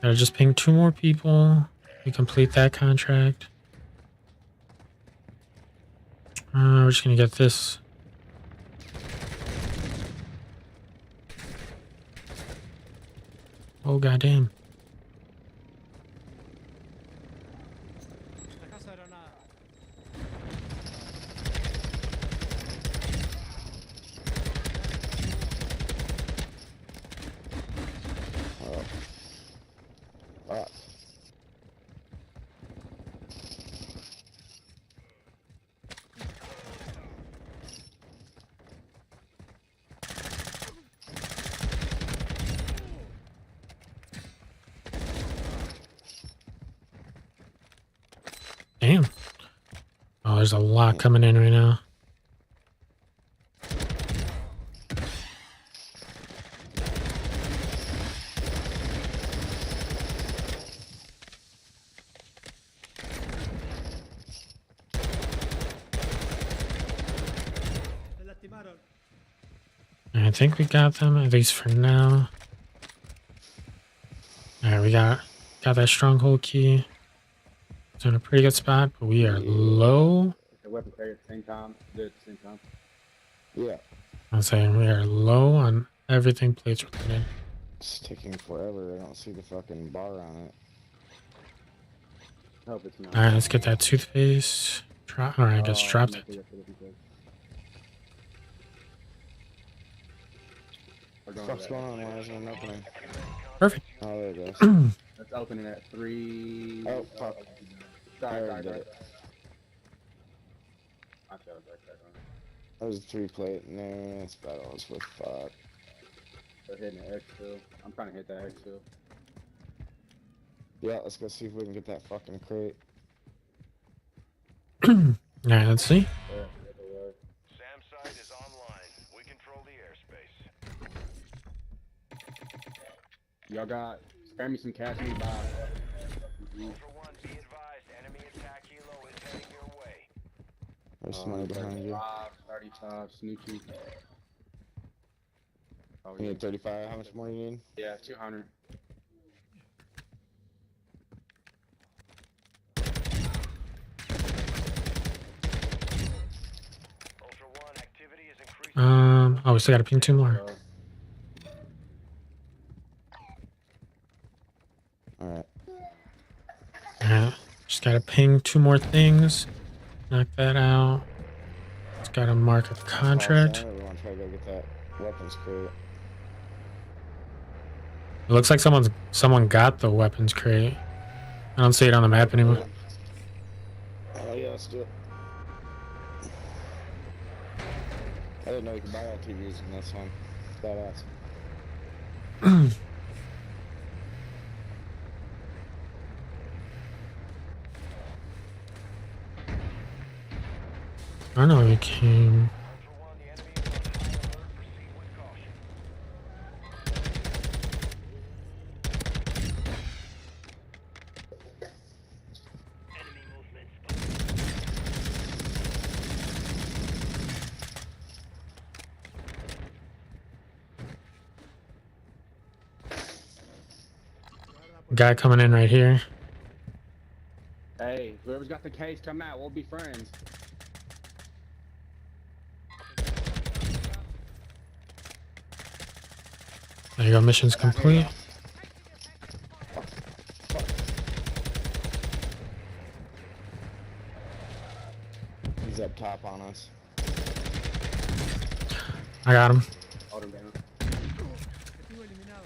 Gotta just ping 2 more people. We complete that contract. We're just gonna get this. Oh goddamn! La casa era nada. Oh. Fuck. Damn. Oh, there's a lot coming in right now. Se lastimaron. I think we got them, at least for now. Alright, we got that stronghold key. It's in a pretty good spot, but we are low. The weapon carry at the same time. Do it at the same time. Yeah. I'm saying we are low on everything plates related. It's taking forever. I don't see the fucking bar on it. I hope it's not. Alright, let's get that toothpaste. Alright, I just dropped it. We're going What's to going on? Why isn't it opening? Perfect. Oh, there it goes. Let's open it at 3. Oh, fuck. Sorry. I did it. I fell back there. That was a 3-plate. No, it's battles with fuck. They're hitting the exfil. I'm trying to hit that exfil. Yeah, let's go see if we can get that fucking crate. Alright, let's see. Yeah, SAM site is online. We control the airspace. y'all got. Spare me some cash me by. Ultra One, be advised. Enemy attack helo is heading your way. There's somebody behind you. 35, Snoochie. Oh, You yeah. need 35. How much more you need? Yeah, 200. Ultra One, activity is increasing. Oh, we still gotta ping 2 more. Alright. Alright, just gotta ping 2 more things. Knock that out. Just gotta mark a contract. We want to try to go get that weapons crate. It looks like someone got the weapons crate. I don't see it on the map anymore. Oh yeah, let's do it. I didn't know you could buy LTVs in this one. Badass. I know we came. Ultra One, the enemy is on high alert. Proceed with caution. Enemy movement. Guy coming in right here. Hey, whoever's got the case, come out. We'll be friends. There you go, mission's complete. He's up top on us. I got him. Hold him down. Objetivo eliminado.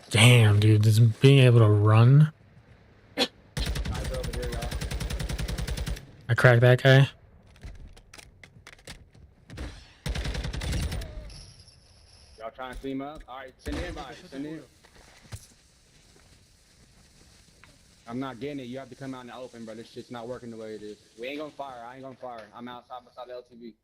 Damn, dude, this being able to run. Nice over here, y'all. I cracked that guy. Y'all trying to team up? Alright, send the invite. Send in. I'm not getting it. You have to come out in the open, bro. This shit's not working the way it is. We ain't gonna fire. I ain't gonna fire. I'm outside beside the LTV.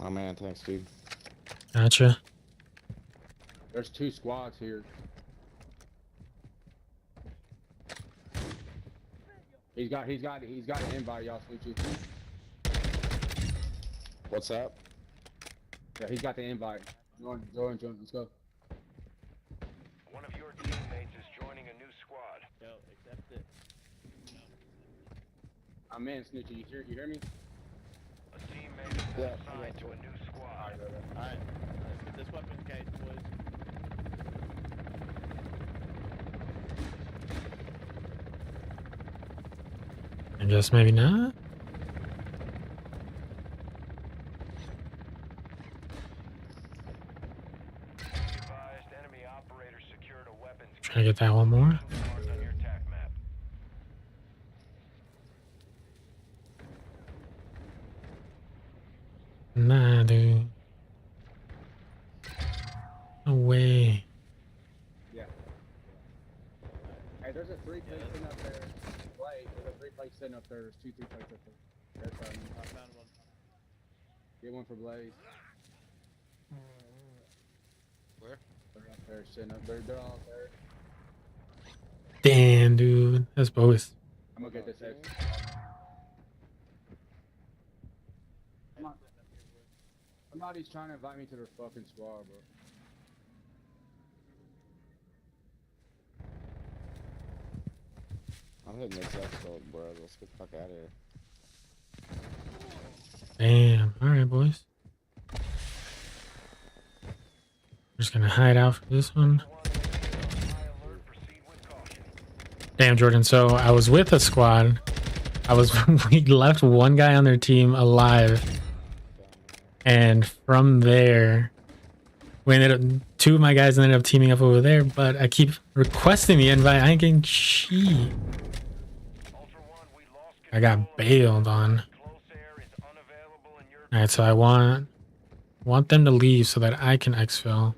Oh man, thanks, dude. Gotcha. There's 2 squads here. He's got an invite, y'all. Switch. What's up? Yeah, he's got the invite. Join. Let's go. One of your teammates is joining a new squad. Yo, accept it. I'm in, Snitchy. You hear me? A teammate is Yeah, assigned to a new squad. Alright, let's get this weapon case, boys. I guess maybe not. Advised enemy operators secured a weapons Try to get that one more. marked on your attack map. Nah, dude. No way. Yeah. Hey, there's a 3 plate sitting up there. Wait, there's a 3 plate sitting up there. There's 2 3 plates up there. That's I found one. Get one for Blaze. Where? They're up there sitting up there. They're all there. Damn, dude. That's both. I'm gonna get this extra. Somebody's trying to invite me to their fucking squad, bro. I'm hitting this episode, bro. Let's get the fuck out of here. Damn. Alright, boys. I'm just gonna hide out for this one. High alert, proceed with caution. Damn, Jordan. So I was with a squad. We left one guy on their team alive. And from there, we ended up, 2 of my guys ended up teaming up over there, but I keep requesting the invite. I ain't getting shit. Ultra One, we lost I got control of bailed on. close air is unavailable in your Alright, so I want them to leave so that I can exfil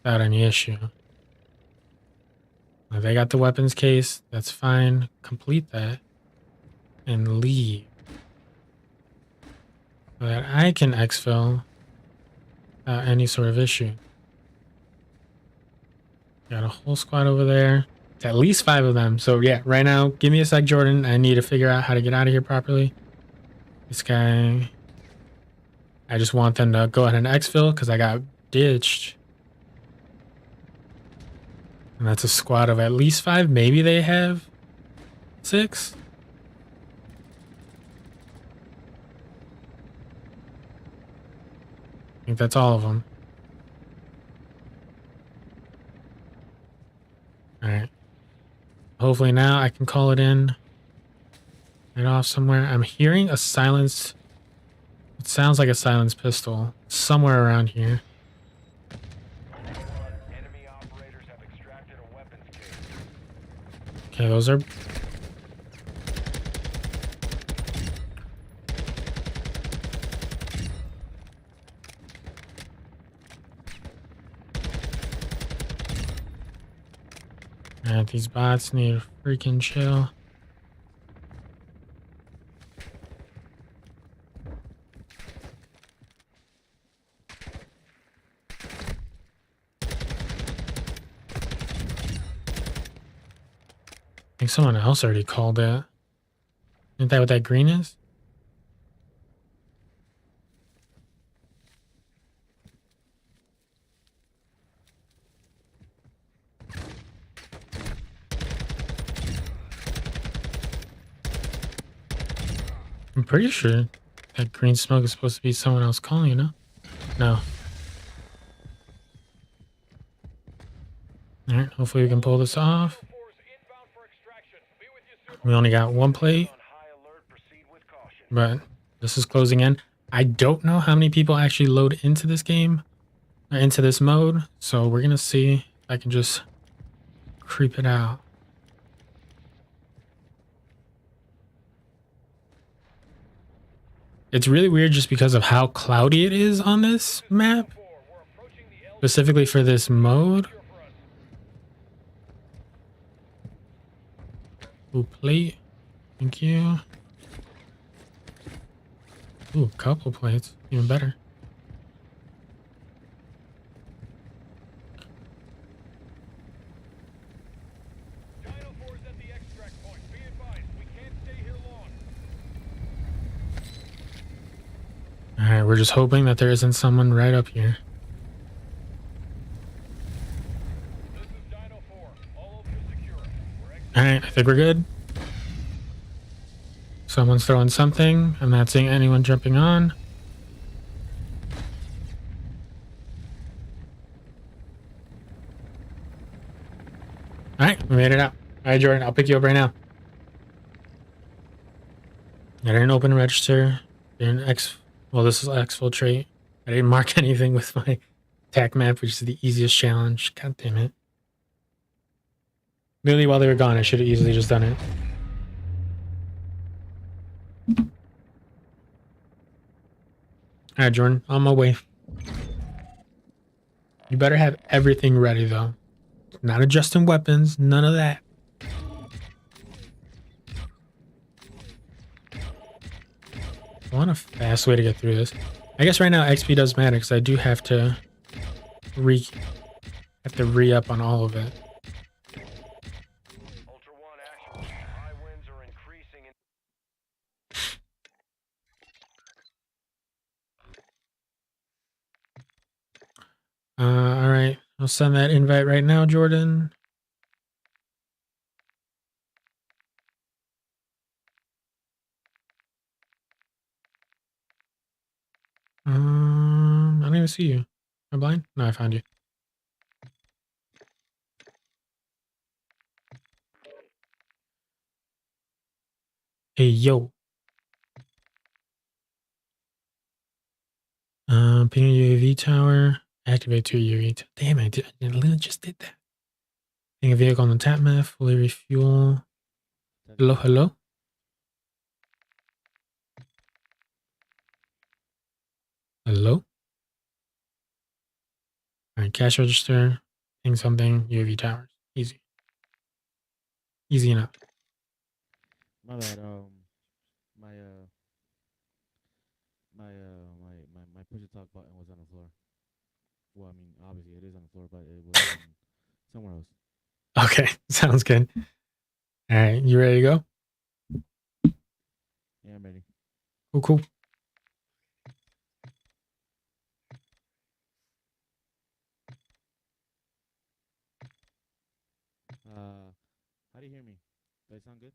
without any issue. If they got the weapons case, that's fine. Complete that and leave. So that I can exfil without any sort of issue. Got a whole squad over there. It's at least 5 of them. So yeah, right now, give me a sec, Jordan. I need to figure out how to get out of here properly. This guy, I just want them to go ahead and exfil because I got ditched. And that's a squad of at least 5. Maybe they have 6. I think that's all of them. Alright. Hopefully now I can call it in. Right off somewhere. I'm hearing a silenced... It sounds like a silenced pistol. Somewhere around here. enemy operators have extracted a weapons case. Okay, those are... Alright, these bots need to freaking chill. I think someone else already called it. Isn't that what that green is? I'm pretty sure that green smoke is supposed to be someone else calling, you know? No. Alright, hopefully we can pull this off. Force inbound for extraction. Be with you soon. We only got 1 plate, On high alert, proceed with caution. but this is closing in. I don't know how many people actually load into this game, or into this mode, so we're gonna see if I can just creep it out. It's really weird just because of how cloudy it is on this map, We're approaching the L specifically for this mode. for us. Ooh, plate. Thank you. Ooh, couple plates. Even better. Dino 4's at the extract point. Be advised, we can't we're just hoping that there isn't someone right up here. This is Dino 4. All of you secure. Alright, I think we're good. Someone's throwing something. I'm not seeing anyone jumping on. Alright, we made it out. Alright, Jordan, I'll pick you up right now. I didn't open register. Well, this is exfiltrate. I didn't mark anything with my attack map, which is the easiest challenge. God damn it. Literally, while they were gone, I should have easily just done it. Alright, Jordan, on my way. You better have everything ready, though. Not adjusting weapons, none of that. I want a fast way to get through this. I guess right now XP does matter because I do have to re-up on all of it. Ultra One actual. High winds are increasing in All right, I'll send that invite right now, Jordan. I don't even see you. Am I blind? No, I found you. Hey, yo. Ping a UAV tower. Activate 2 UAV. Damn, I literally just did that. Ping a vehicle on the tap map. Fully refuel. Hello, hello. Hello. All right, cash register. Ping something. UAV towers. Easy. Easy enough. My bad. My push to talk button was on the floor. Well, I mean, obviously it is on the floor, but it was somewhere else. Okay, sounds good. All right, you ready to go? Yeah, I'm ready. Cool, cool. How do you hear me? Does it sound good?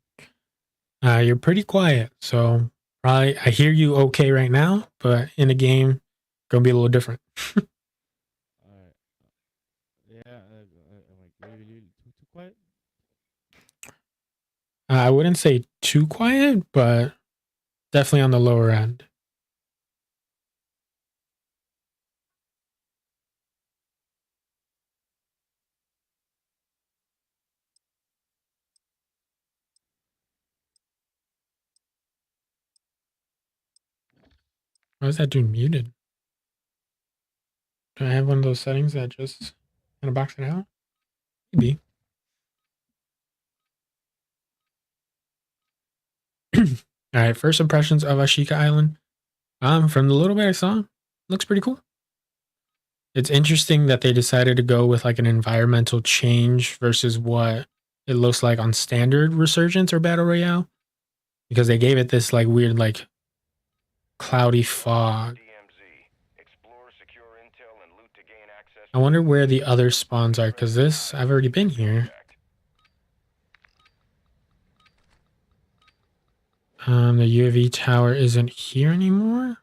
You're pretty quiet, so probably I hear you okay right now, but in the game, gonna be a little different. All right. Yeah. I'm like, too quiet. I wouldn't say too quiet, but definitely on the lower end. Why is that dude muted? Do I have one of those settings that just kind of box it out? Maybe. All right, first impressions of Ashika Island. From the little bit I saw, looks pretty cool. It's interesting that they decided to go with like an environmental change versus what it looks like on standard Resurgence or Battle Royale, because they gave it this like weird like cloudy fog. DMZ. Explore, secure intel, and loot to gain access. I wonder where the other spawns are, because this, I've already been here. The UAV tower isn't here anymore.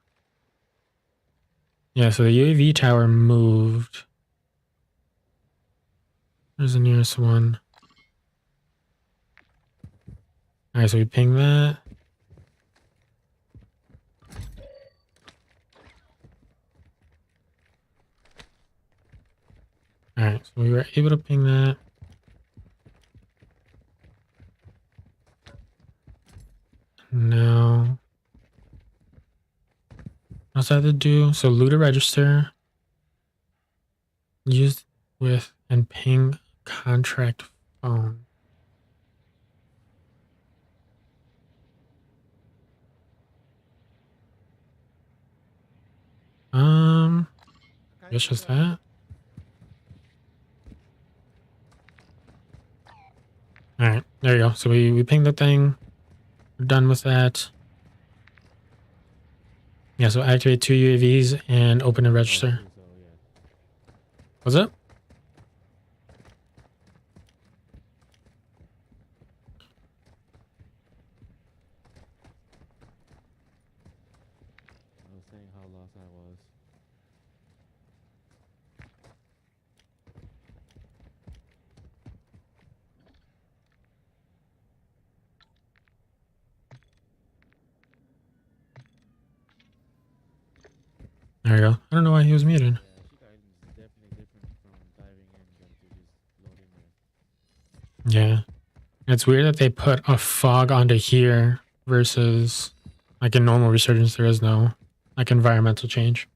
Yeah, so the UAV tower moved. There's the nearest one. All right, so we ping that. All right, so we were able to ping that. Now, what's that to do? So loot a register. Used with and ping contract phone. I guess just that. All right, there you go. So we pinged the thing. We're done with that. Yeah, so activate 2 UAVs and open and Oh, register. so yeah. What's up? I was saying how lost I was. There we go. I don't know why he was muted. Yeah, Ashika Island is definitely different from diving in than to just loading there. Yeah. It's weird that they put a fog onto here versus like in normal Resurgence, there is no like environmental change.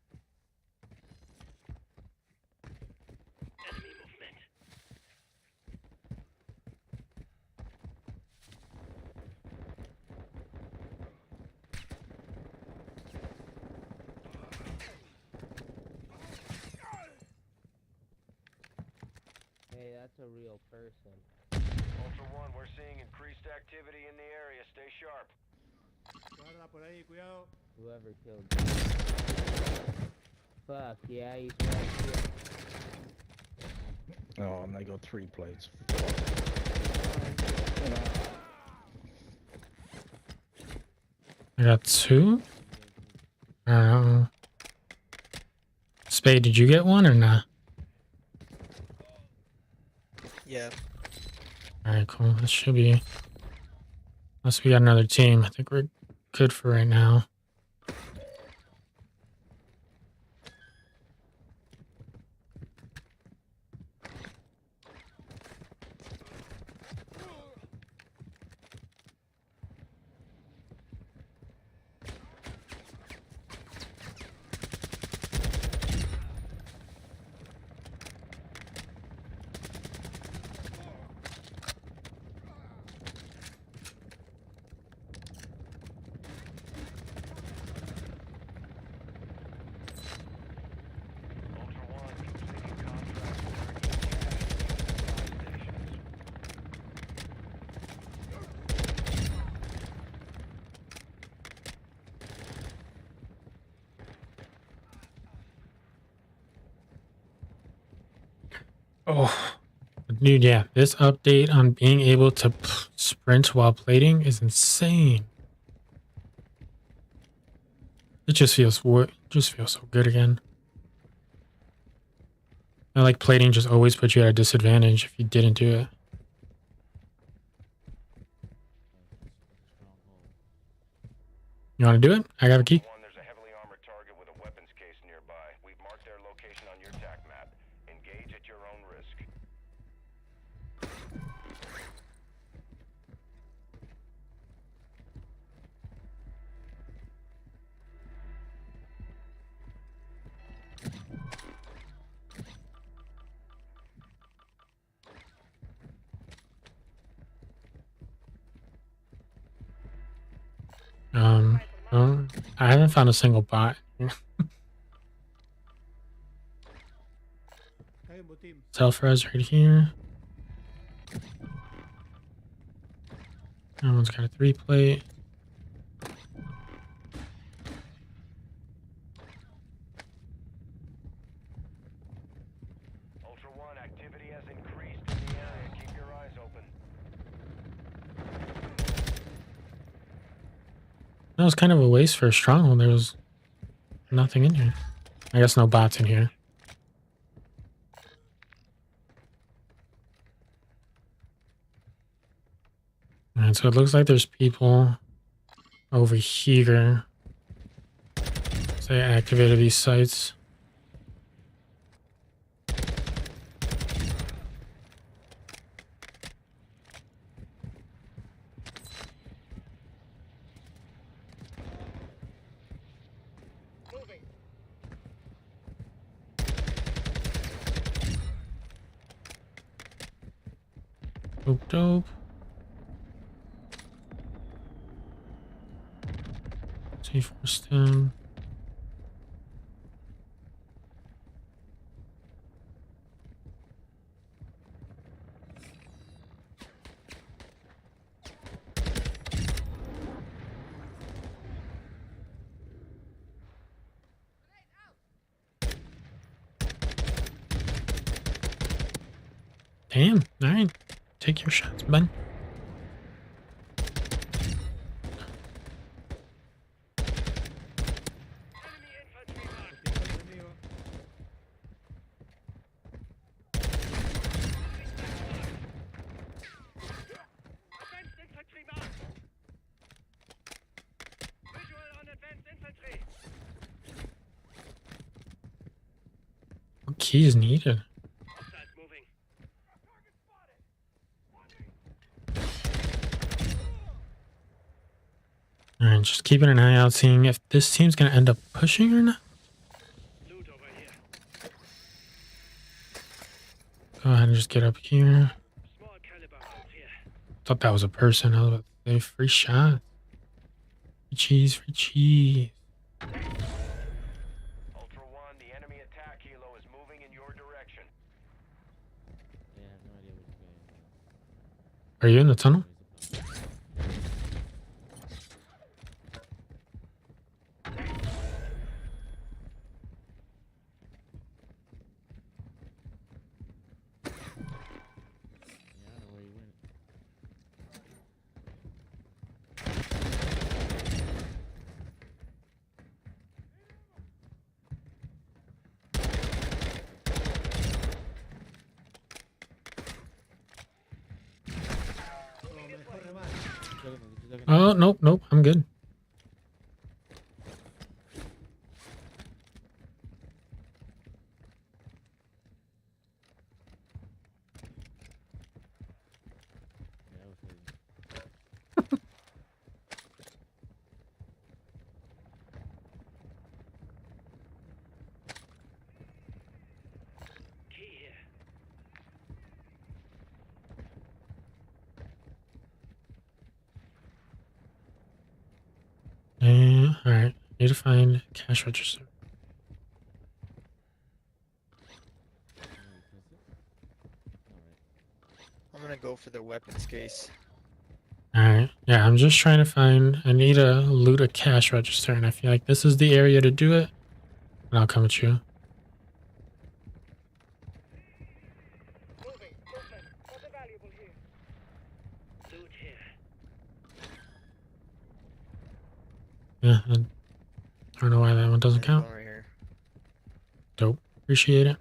Hey, that's a real person. Ultra One, we're seeing increased activity in the area. Stay sharp. Guarda por ahí, cuidado. Whoever killed Fuck, yeah, he's right here. Oh, and they got 3 plates. I got 2? I don't know. Spade, did you get one or not? Yeah. Alright, cool. That should be... Unless we got another team. I think we're good for right now. Ultra One, completing contracts for earning cash stations. Oh, dude, yeah. This update on being able to sprint while plating is insane. It just feels so good again. I like plating just always put you at a disadvantage if you didn't do it. Stronghold. You want to do it? I got a key. Ultra One, there's a heavily armored target with a weapons case nearby. We've marked their location on your TAC map. Engage at your own risk. Oh, I haven't found a single bot. Hay un botín. Self-res right here. That one's got a 3 plate. Ultra One, activity has increased in the area. Keep your eyes open. That was kind of a waste for a stronghold. There was nothing in here. I guess no bots in here. Alright, so it looks like there's people over here. So I activated these sites. Dope. C4 stem. Damn. All right. Take your shots, bud. What key is needed? Alright, just keeping an eye out, seeing if this team's gonna end up pushing or not. Go ahead and just get up here. Thought that was a person. I was about to say free shot. Free cheese, free cheese. Ultra One, the enemy attack helo is moving in your direction. Yeah, I have no idea which way. Are you in the tunnel? Yeah, I know where you went. No, mejor remate. Just looking Oh, nope, nope. I'm good. yeah, I was hurting. Alright. Need to find cash register. I'm gonna go for the weapons case. Alright. Yeah, I'm just trying to find... I need to loot a cash register, and I feel like this is the area to do it. And I'll come with you. Yeah, I don't know why that one doesn't count. Going right here. Dope. Appreciate it.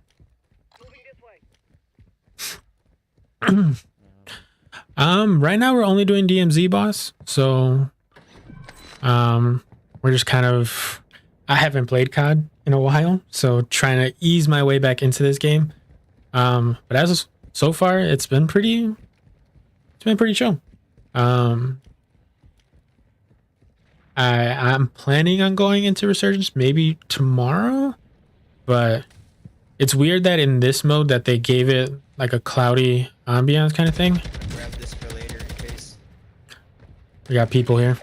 Right now we're only doing DMZ, boss. So, we're just kind of... I haven't played COD in a while, so trying to ease my way back into this game. But as so far, it's been pretty chill. I'm planning on going into Resurgence maybe tomorrow, but it's weird that in this mode that they gave it like a cloudy ambiance kind of thing. Grab this for later in case. We got people here.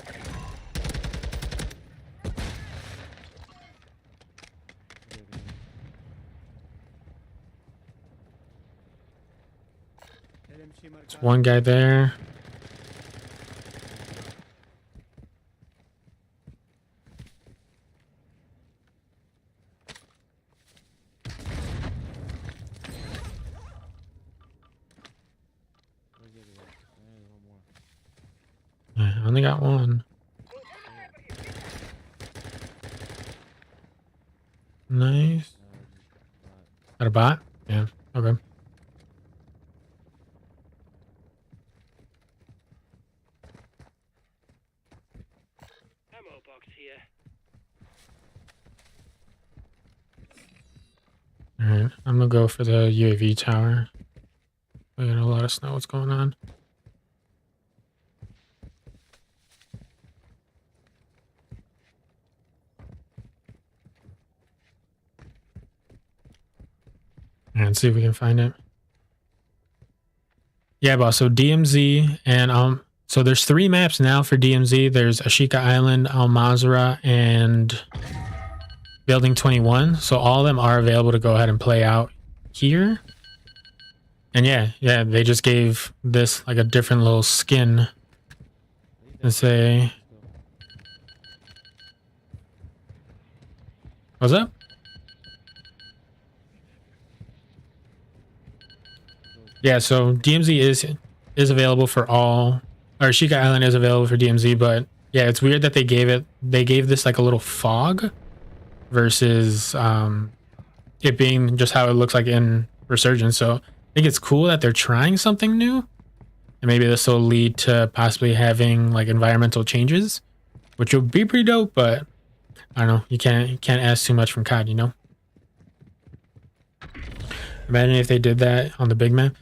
LMG There's marcado. one guy there. Where's the other guy? There's one more. Yeah, I only got one. Nice. Got a bot? Yeah. Okay. Alright, I'm gonna go for the UAV tower. They're gonna let us know what's going on. And see if we can find it. Yeah, boss. So DMZ and so there's 3 maps now for DMZ. There's Ashika Island, Al Mazrah, and Building 21. So all of them are available to go ahead and play out here. And yeah, they just gave this like a different little skin and say, what's up? Yeah, so DMZ is available for all, or Ashika Island is available for DMZ, but yeah, it's weird that they gave this like a little fog versus it being just how it looks like in Resurgence. So I think it's cool that they're trying something new, and maybe this will lead to possibly having like environmental changes, which would be pretty dope. But I don't know, you can't ask too much from COD, you know. Imagine if they did that on the big map.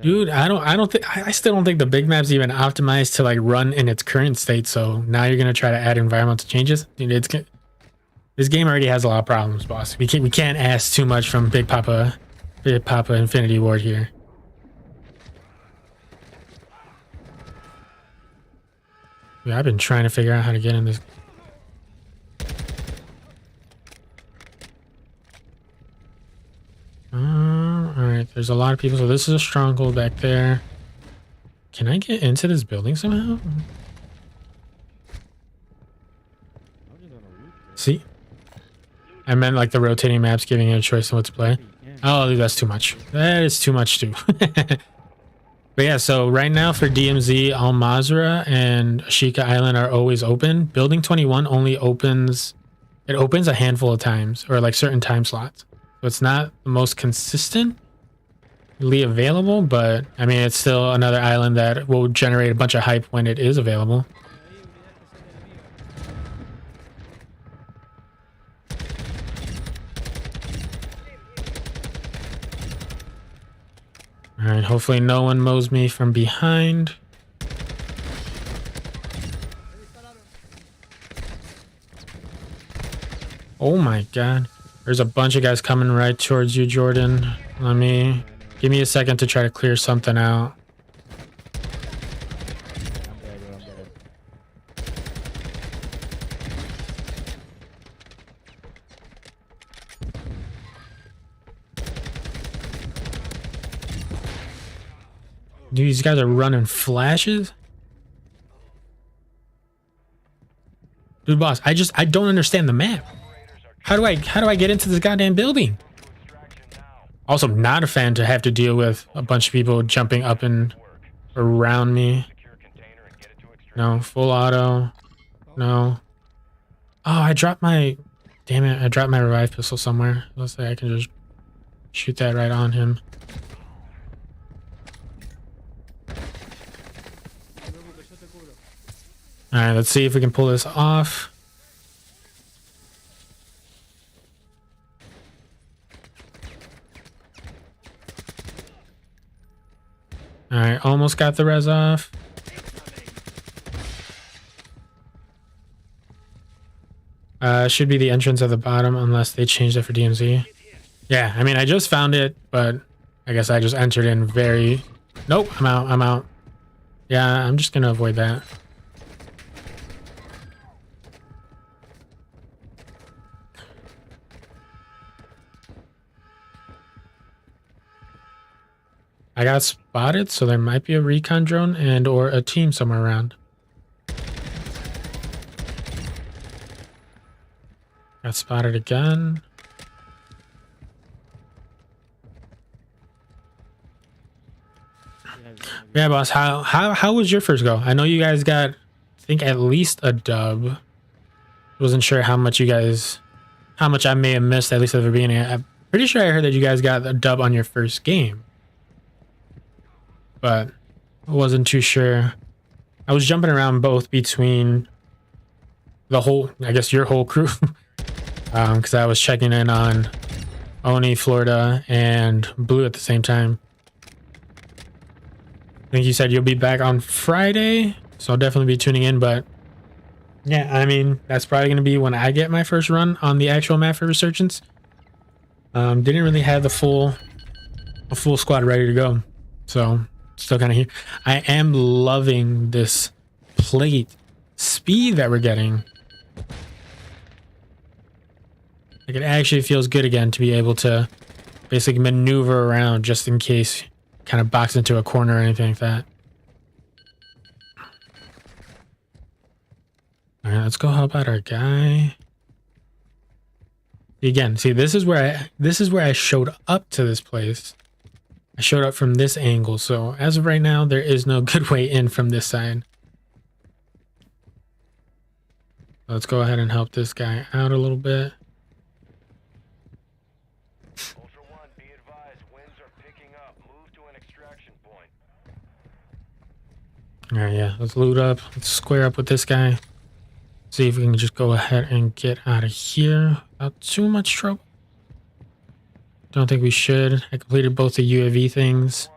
Dude, I still don't think the big map's even optimized to like run in its current state. So now you're gonna try to add environmental changes. Dude, this game already has a lot of problems, boss. We can't ask too much from Big Papa Infinity Ward here. Dude, I've been trying to figure out how to get in this. Alright, there's a lot of people. So this is a stronghold back there. Can I get into this building somehow? See? I meant like the rotating maps giving you a choice on what to play. Oh, dude, that's too much. That is too much too. But yeah, so right now for DMZ, Al Mazrah and Ashika Island are always open. Building 21 only opens a handful of times, or like certain time slots. So it's not the most consistently available, but I mean, it's still another island that will generate a bunch of hype when it is available. All right, hopefully no one mows me from behind. Oh my god. There's a bunch of guys coming right towards you, Jordan. Give me a second to try to clear something out. Dude, these guys are running flashes. Dude, boss, I don't understand the map. How do I get into this goddamn building? Also, not a fan to have to deal with a bunch of people jumping up and around me. No, full auto. No. Oh, I dropped my... Damn it, I dropped my revive pistol somewhere. Let's say I can just shoot that right on him. Alright, let's see if we can pull this off. Alright, almost got the res off. Should be the entrance at the bottom unless they changed it for DMZ. Yeah, I mean, I just found it, but I guess I just entered in very... Nope, I'm out. Yeah, I'm just gonna avoid that. I got spotted, so there might be a recon drone and or a team somewhere around. Got spotted again. Yeah, boss. How was your first go? I know you guys got, I think, at least a dub. Wasn't sure how much I may have missed, at least at the beginning. I'm pretty sure I heard that you guys got a dub on your first game, but I wasn't too sure. I was jumping around both between the whole, I guess your whole crew, because I was checking in on Oni, Florida, and Blue at the same time. I think you said you'll be back on Friday, so I'll definitely be tuning in. But yeah, I mean, that's probably going to be when I get my first run on the actual map for Resurgence. Didn't really have a full squad ready to go, so still kind of here. I am loving this plate speed that we're getting. Like, it actually feels good again to be able to basically maneuver around just in case you kind of box into a corner or anything like that. All right, let's go help out our guy. Again, see, this is where I showed up to this place I showed up from this angle, so as of right now, there is no good way in from this side. Let's go ahead and help this guy out a little bit. Ultra One, be advised, winds are picking up. Move to an extraction point. All right, yeah, let's loot up. Let's square up with this guy. See if we can just go ahead and get out of here without too much trouble. Don't think we should. I completed both the UAV things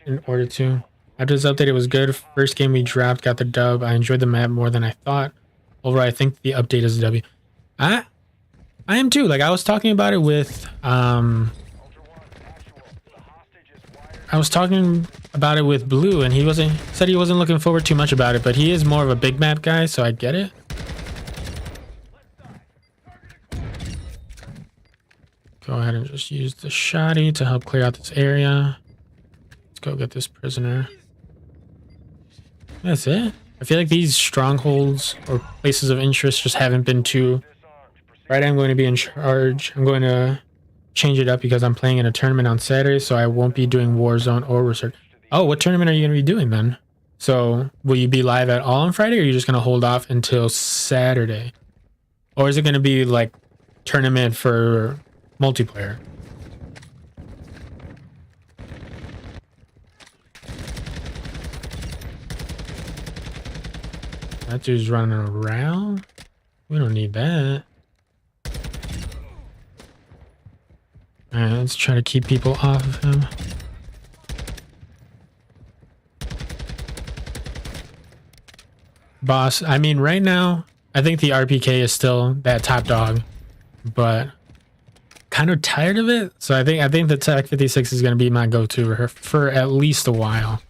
in order to. After this update, it was good. First game we dropped, got the dub. I enjoyed the map more than I thought. Overall, I think the update is a W. I am too. Like I was talking about it with Blue, and he said he wasn't looking forward too much about it, but he is more of a big map guy, so I get it. Go ahead and just use the shotty to help clear out this area. Let's go get this prisoner. That's it. I feel like these strongholds or places of interest just haven't been too... Right, I'm going to be in charge. I'm going to change it up because I'm playing in a tournament on Saturday, so I won't be doing Warzone or Resurgence. Oh, what tournament are you going to be doing then? So, will you be live at all on Friday, or are you just going to hold off until Saturday? Or is it going to be like tournament for multiplayer? That dude's running around. We don't need that. Alright, let's try to keep people off of him. Boss, I mean, right now, I think the RPK is still that top dog, but kind of tired of it. So I think the Tech 56 is going to be my go-to for at least a while.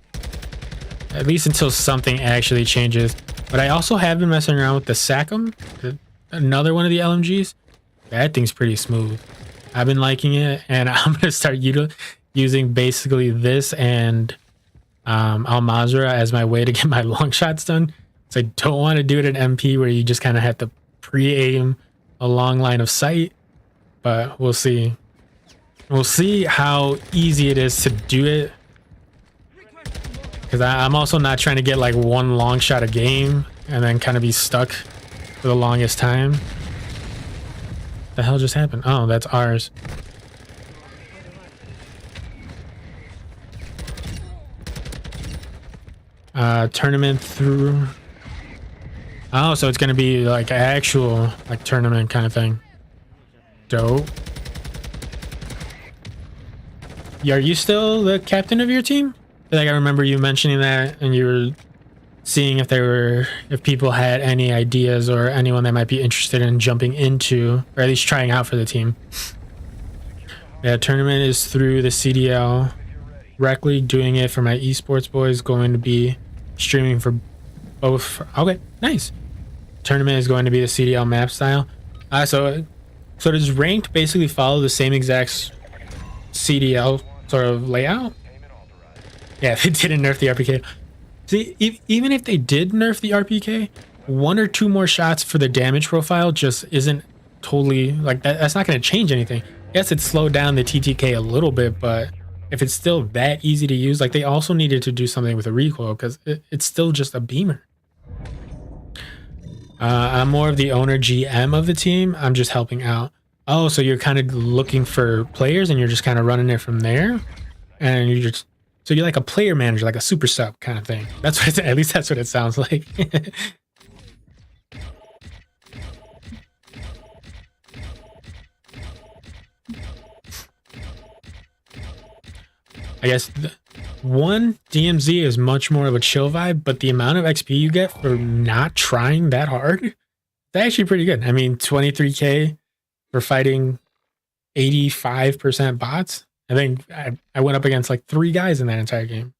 At least until something actually changes. But I also have been messing around with the SACM, another one of the LMGs. That thing's pretty smooth. I've been liking it, and I'm going to start using basically this and Al-Mazrah as my way to get my long shots done. So I don't want to do it at MP where you just kind of have to pre-aim a long line of sight, but we'll see. We'll see how easy it is to do it. Because I'm also not trying to get like one long shot a game and then kind of be stuck for the longest time. The hell just happened? Oh, that's ours. Tournament through. Oh, so it's gonna be like an actual like tournament kind of thing. Dope. Are you still the captain of your team? I feel like I remember you mentioning that, and you were seeing if people had any ideas or anyone that might be interested in jumping into, or at least trying out for the team. Yeah, tournament is through the CDL. Directly doing it for my esports boys. Going to be streaming for both. Okay, nice. Tournament is going to be the CDL map style. So does ranked basically follow the same exact CDL sort of layout? Yeah, they didn't nerf the RPK. See, even if they did nerf the RPK, one or two more shots for the damage profile just isn't totally like that. That's not going to change anything. Yes, it slowed down the TTK a little bit, but if it's still that easy to use, like they also needed to do something with the recoil because it's still just a beamer. I'm more of the owner GM of the team. I'm just helping out. Oh, so you're kind of looking for players and you're just kind of running it from there, and you're just. So you're like a player manager, like a super sub kind of thing. That's what at least that's what it sounds like. I guess one DMZ is much more of a chill vibe, but the amount of XP you get for not trying that hard, it's actually pretty good. I mean, 23k for fighting 85% bots. I think I went up against like 3 guys in that entire game.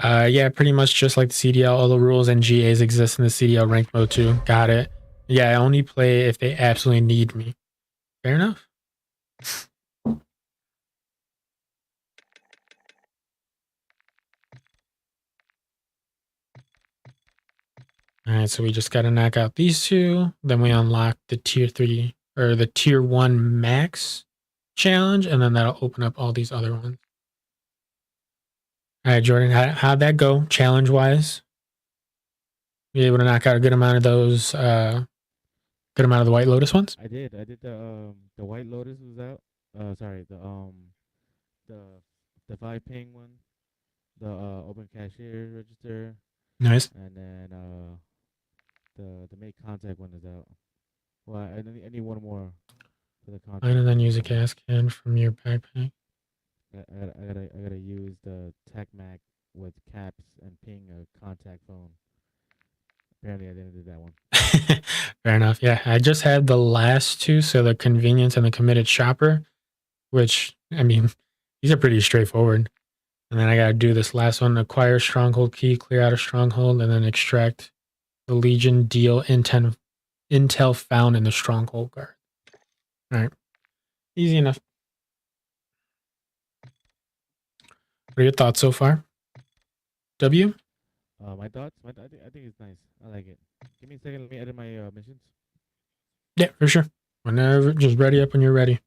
Yeah, pretty much just like the CDL. All the rules and GAs exist in the CDL ranked mode too. Got it. Yeah, I only play if they absolutely need me. Fair enough. All right, so we just got to knock out these 2. Then we unlock the tier 3 or the tier 1 max challenge, and then that'll open up all these other ones. All right, Jordan, how'd that go challenge wise? You able to knock out a good amount of those, good amount of the White Lotus ones? I did. I did the White Lotus was out. Sorry, the the 5 ping one, the open cashier register, Nice. and then the make contact one is out. Well, I need one more for the contact. And then use a gas can from your backpack. I gotta use the Tech Mac with caps and ping a contact phone. Apparently, I didn't do that one. Fair enough. Yeah, I just had the last two, so the convenience and the committed shopper, which, I mean, these are pretty straightforward. And then I got to do this last one, acquire stronghold key, clear out a stronghold, and then extract the Legion deal intel found in the stronghold guard. All right. Easy enough. What are your thoughts so far? W? My thoughts? I think it's nice. I like it. Give me a second. Let me edit my missions. Yeah, for sure. Whenever, just ready up when you're ready.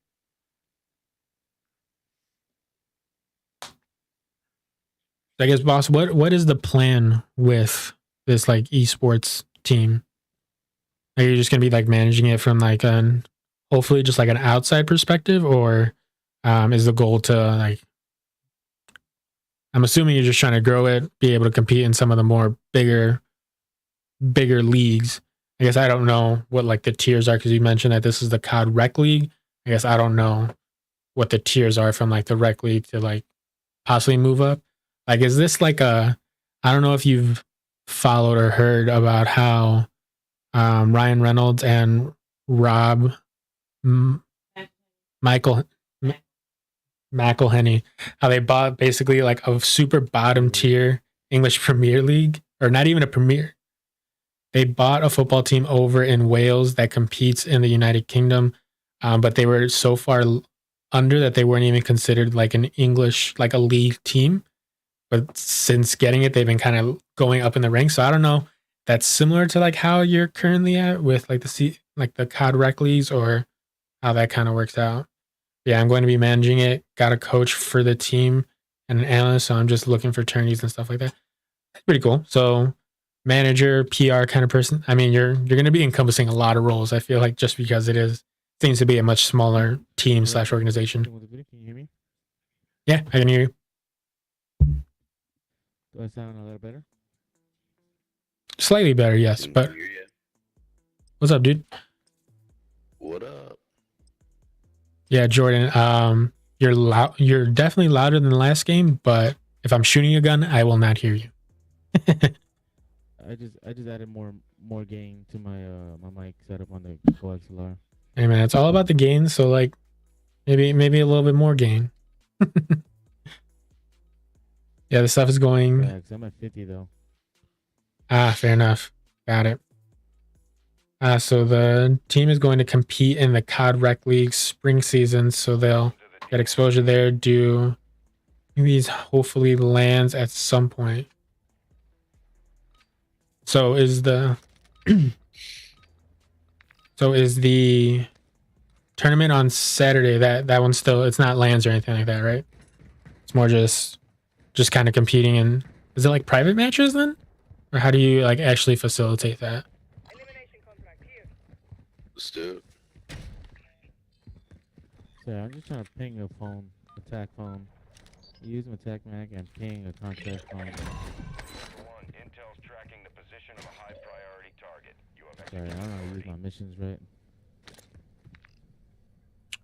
I guess, boss, what is the plan with this like esports team? Are you just gonna be like managing it from like an hopefully just like an outside perspective, or is the goal to like? I'm assuming you're just trying to grow it, be able to compete in some of the more bigger leagues. I guess I don't know what like the tiers are because you mentioned that this is the COD Rec League. I guess I don't know what the tiers are from like the Rec League to like possibly move up. Like, is this like a? I don't know if you've followed or heard about how Ryan Reynolds and Rob Michael McElhenney, how they bought basically like a super bottom tier English Premier League, or not even a Premier. They bought a football team over in Wales that competes in the United Kingdom, but they were so far under that they weren't even considered like an English, like a league team. But since getting it, they've been kind of going up in the ranks. So I don't know. That's similar to like how you're currently at with like the COD Rec leagues, or how that kind of works out. Yeah, I'm going to be managing it. Got a coach for the team and an analyst, so I'm just looking for tourneys and stuff like that. It's pretty cool. So manager, PR kind of person. I mean, you're going to be encompassing a lot of roles. I feel like just because it seems to be a much smaller team / organization. Can you hear me? Yeah, I can hear you. Do I sound a little better? Slightly better, yes. But what's up, dude? What up? Yeah, Jordan. You're loud. You're definitely louder than the last game. But if I'm shooting a gun, I will not hear you. I just added more gain to my my mic setup on the XLR. Hey man, it's all about the gain. So like, maybe a little bit more gain. Yeah, the stuff is going. Yeah, 'cause I'm at 50 though. Fair enough. Got it. So the team is going to compete in the COD Rec League spring season, so they'll get exposure there. Do these hopefully lands at some point. So is the tournament on Saturday? That one's still, it's not lands or anything like that, right? It's more just kind of competing. And is it like private matches then, or how do you like actually facilitate that? Let's do it. So I'm just trying to ping a phone, attack phone. Use my attack mag and ping a contact phone. Intel's tracking the position of a high priority target. You have Sorry, I don't know how to use my missions right.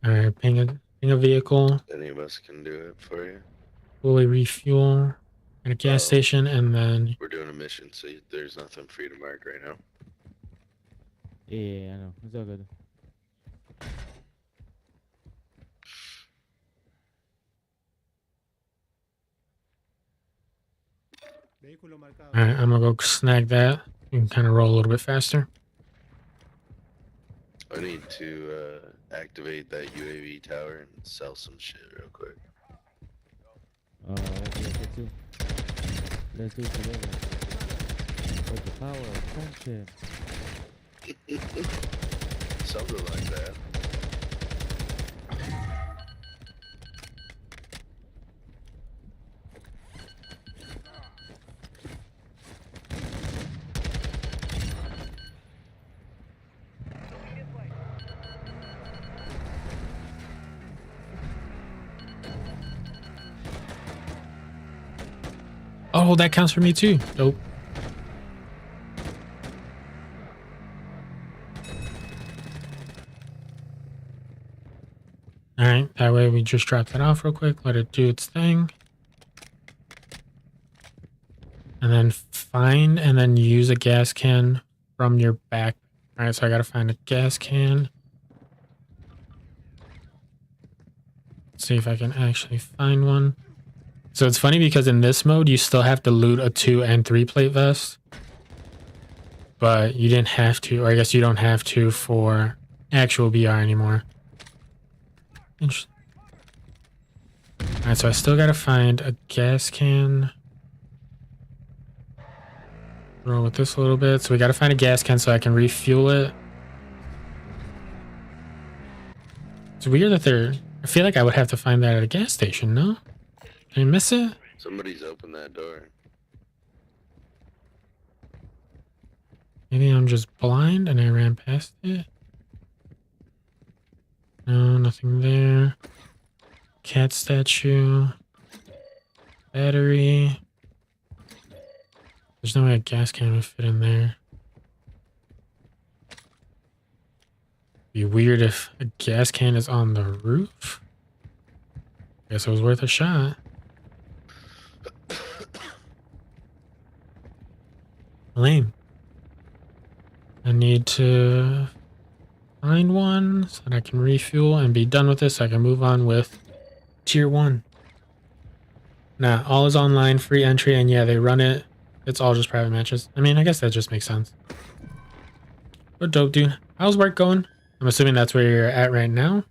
All right, ping a vehicle, Any of us can do it for you. fully refuel at a gas station, and then We're doing a mission, so there's nothing for you to mark right now. Yeah, I know. It's all good. Vehículo marcado. all right, I'm gonna go snag that and kind of roll a little bit faster. I need to activate that UAV tower and sell some shit real quick. Let's do it too. Let's do it together. With the power of friendship. Something like that. Oh, that counts for me too. Dope. Alright, that way we just drop that off real quick, let it do its thing. And then find and then use a gas can from your back. Alright, so I gotta find a gas can. Let's see if I can actually find one. So it's funny because in this mode, you still have to loot a 2 and 3 plate vest. But you didn't have to, or I guess you don't have to for actual BR anymore. Interesting. Alright, so I still gotta find a gas can. Roll with this a little bit. So we gotta find a gas can so I can refuel it. It's weird that I feel like I would have to find that at a gas station, no? Did I miss it? Somebody's opened that door. Maybe I'm just blind and I ran past it. No, nothing there. Cat statue. Battery. There's no way a gas can would fit in there. Be weird if a gas can is on the roof. Guess it was worth a shot. Lame. I need to find one so that I can refuel and be done with this so I can move on with tier 1. Nah, all is online, free entry, and yeah, they run it. It's all just private matches. I mean, I guess that just makes sense. But dope, dude. How's work going? I'm assuming that's where you're at right now.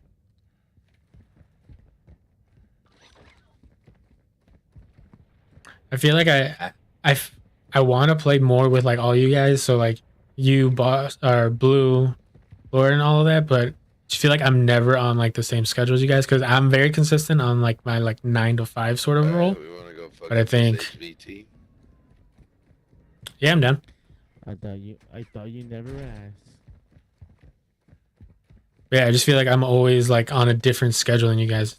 I feel like I want to play more with like all you guys. So like you, boss, or Blue, Lord, and all of that. But I feel like I'm never on like the same schedule as you guys because I'm very consistent on like my like 9 to 5 sort of role. But I think, yeah, I'm done. I thought you never asked. Yeah, I just feel like I'm always like on a different schedule than you guys.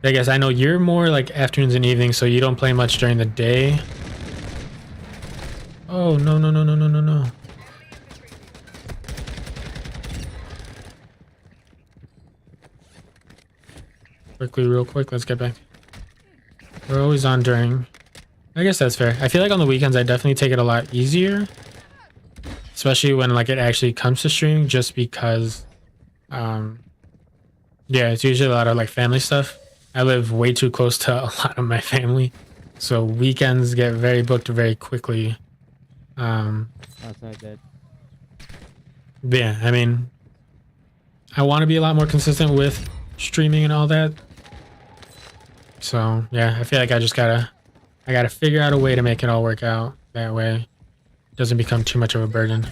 I guess I know you're more like afternoons and evenings, so you don't play much during the day. Oh, no, no, no, no, no, no, no. Quickly, real quick, let's get back. We're always on during. I guess that's fair. I feel like on the weekends, I definitely take it a lot easier. Especially when like it actually comes to streaming, just because, yeah, it's usually a lot of like family stuff. I live way too close to a lot of my family, so weekends get very booked very quickly. Outside that. Yeah, I mean, I want to be a lot more consistent with streaming and all that. So yeah, I feel like I gotta figure out a way to make it all work out. That way, it doesn't become too much of a burden.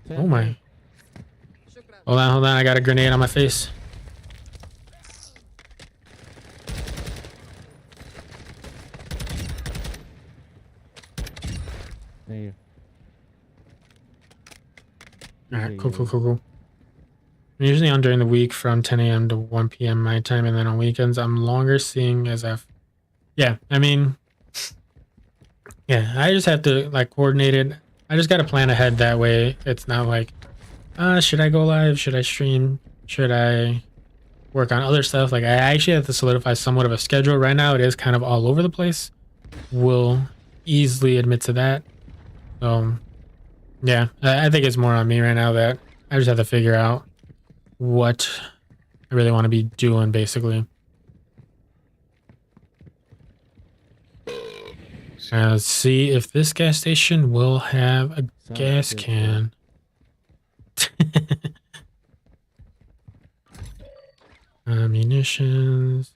Oh my. Hold on, I got a grenade on my face. There you go. Alright, cool. I'm usually on during the week from 10 a.m. to 1 p.m. my time, and then on weekends I'm longer, seeing as yeah, I mean, yeah, I just have to like coordinate it. I just gotta plan ahead, that way it's not like, should I go live? Should I stream? Should I work on other stuff? Like I actually have to solidify somewhat of a schedule. Right now it is kind of all over the place. Will easily admit to that. So yeah, I think it's more on me right now that I just have to figure out what I really want to be doing, basically. Let's see if this gas station will have a gas can. Munitions.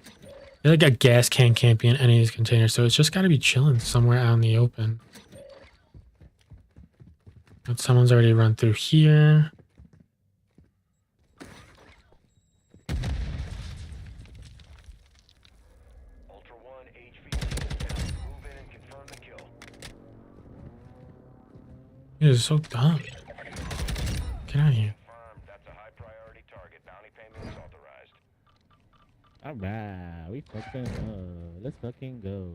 I feel like a gas can can't be in any of these containers, so it's just got to be chilling somewhere out in the open. But someone's already run through here. Ultra One, HV is down. Move in and confirm the kill. This is so dumb. Get out of here. Confirmed. That's a high priority target. Bounty payment is authorized. Alright, we fucking let's fucking go.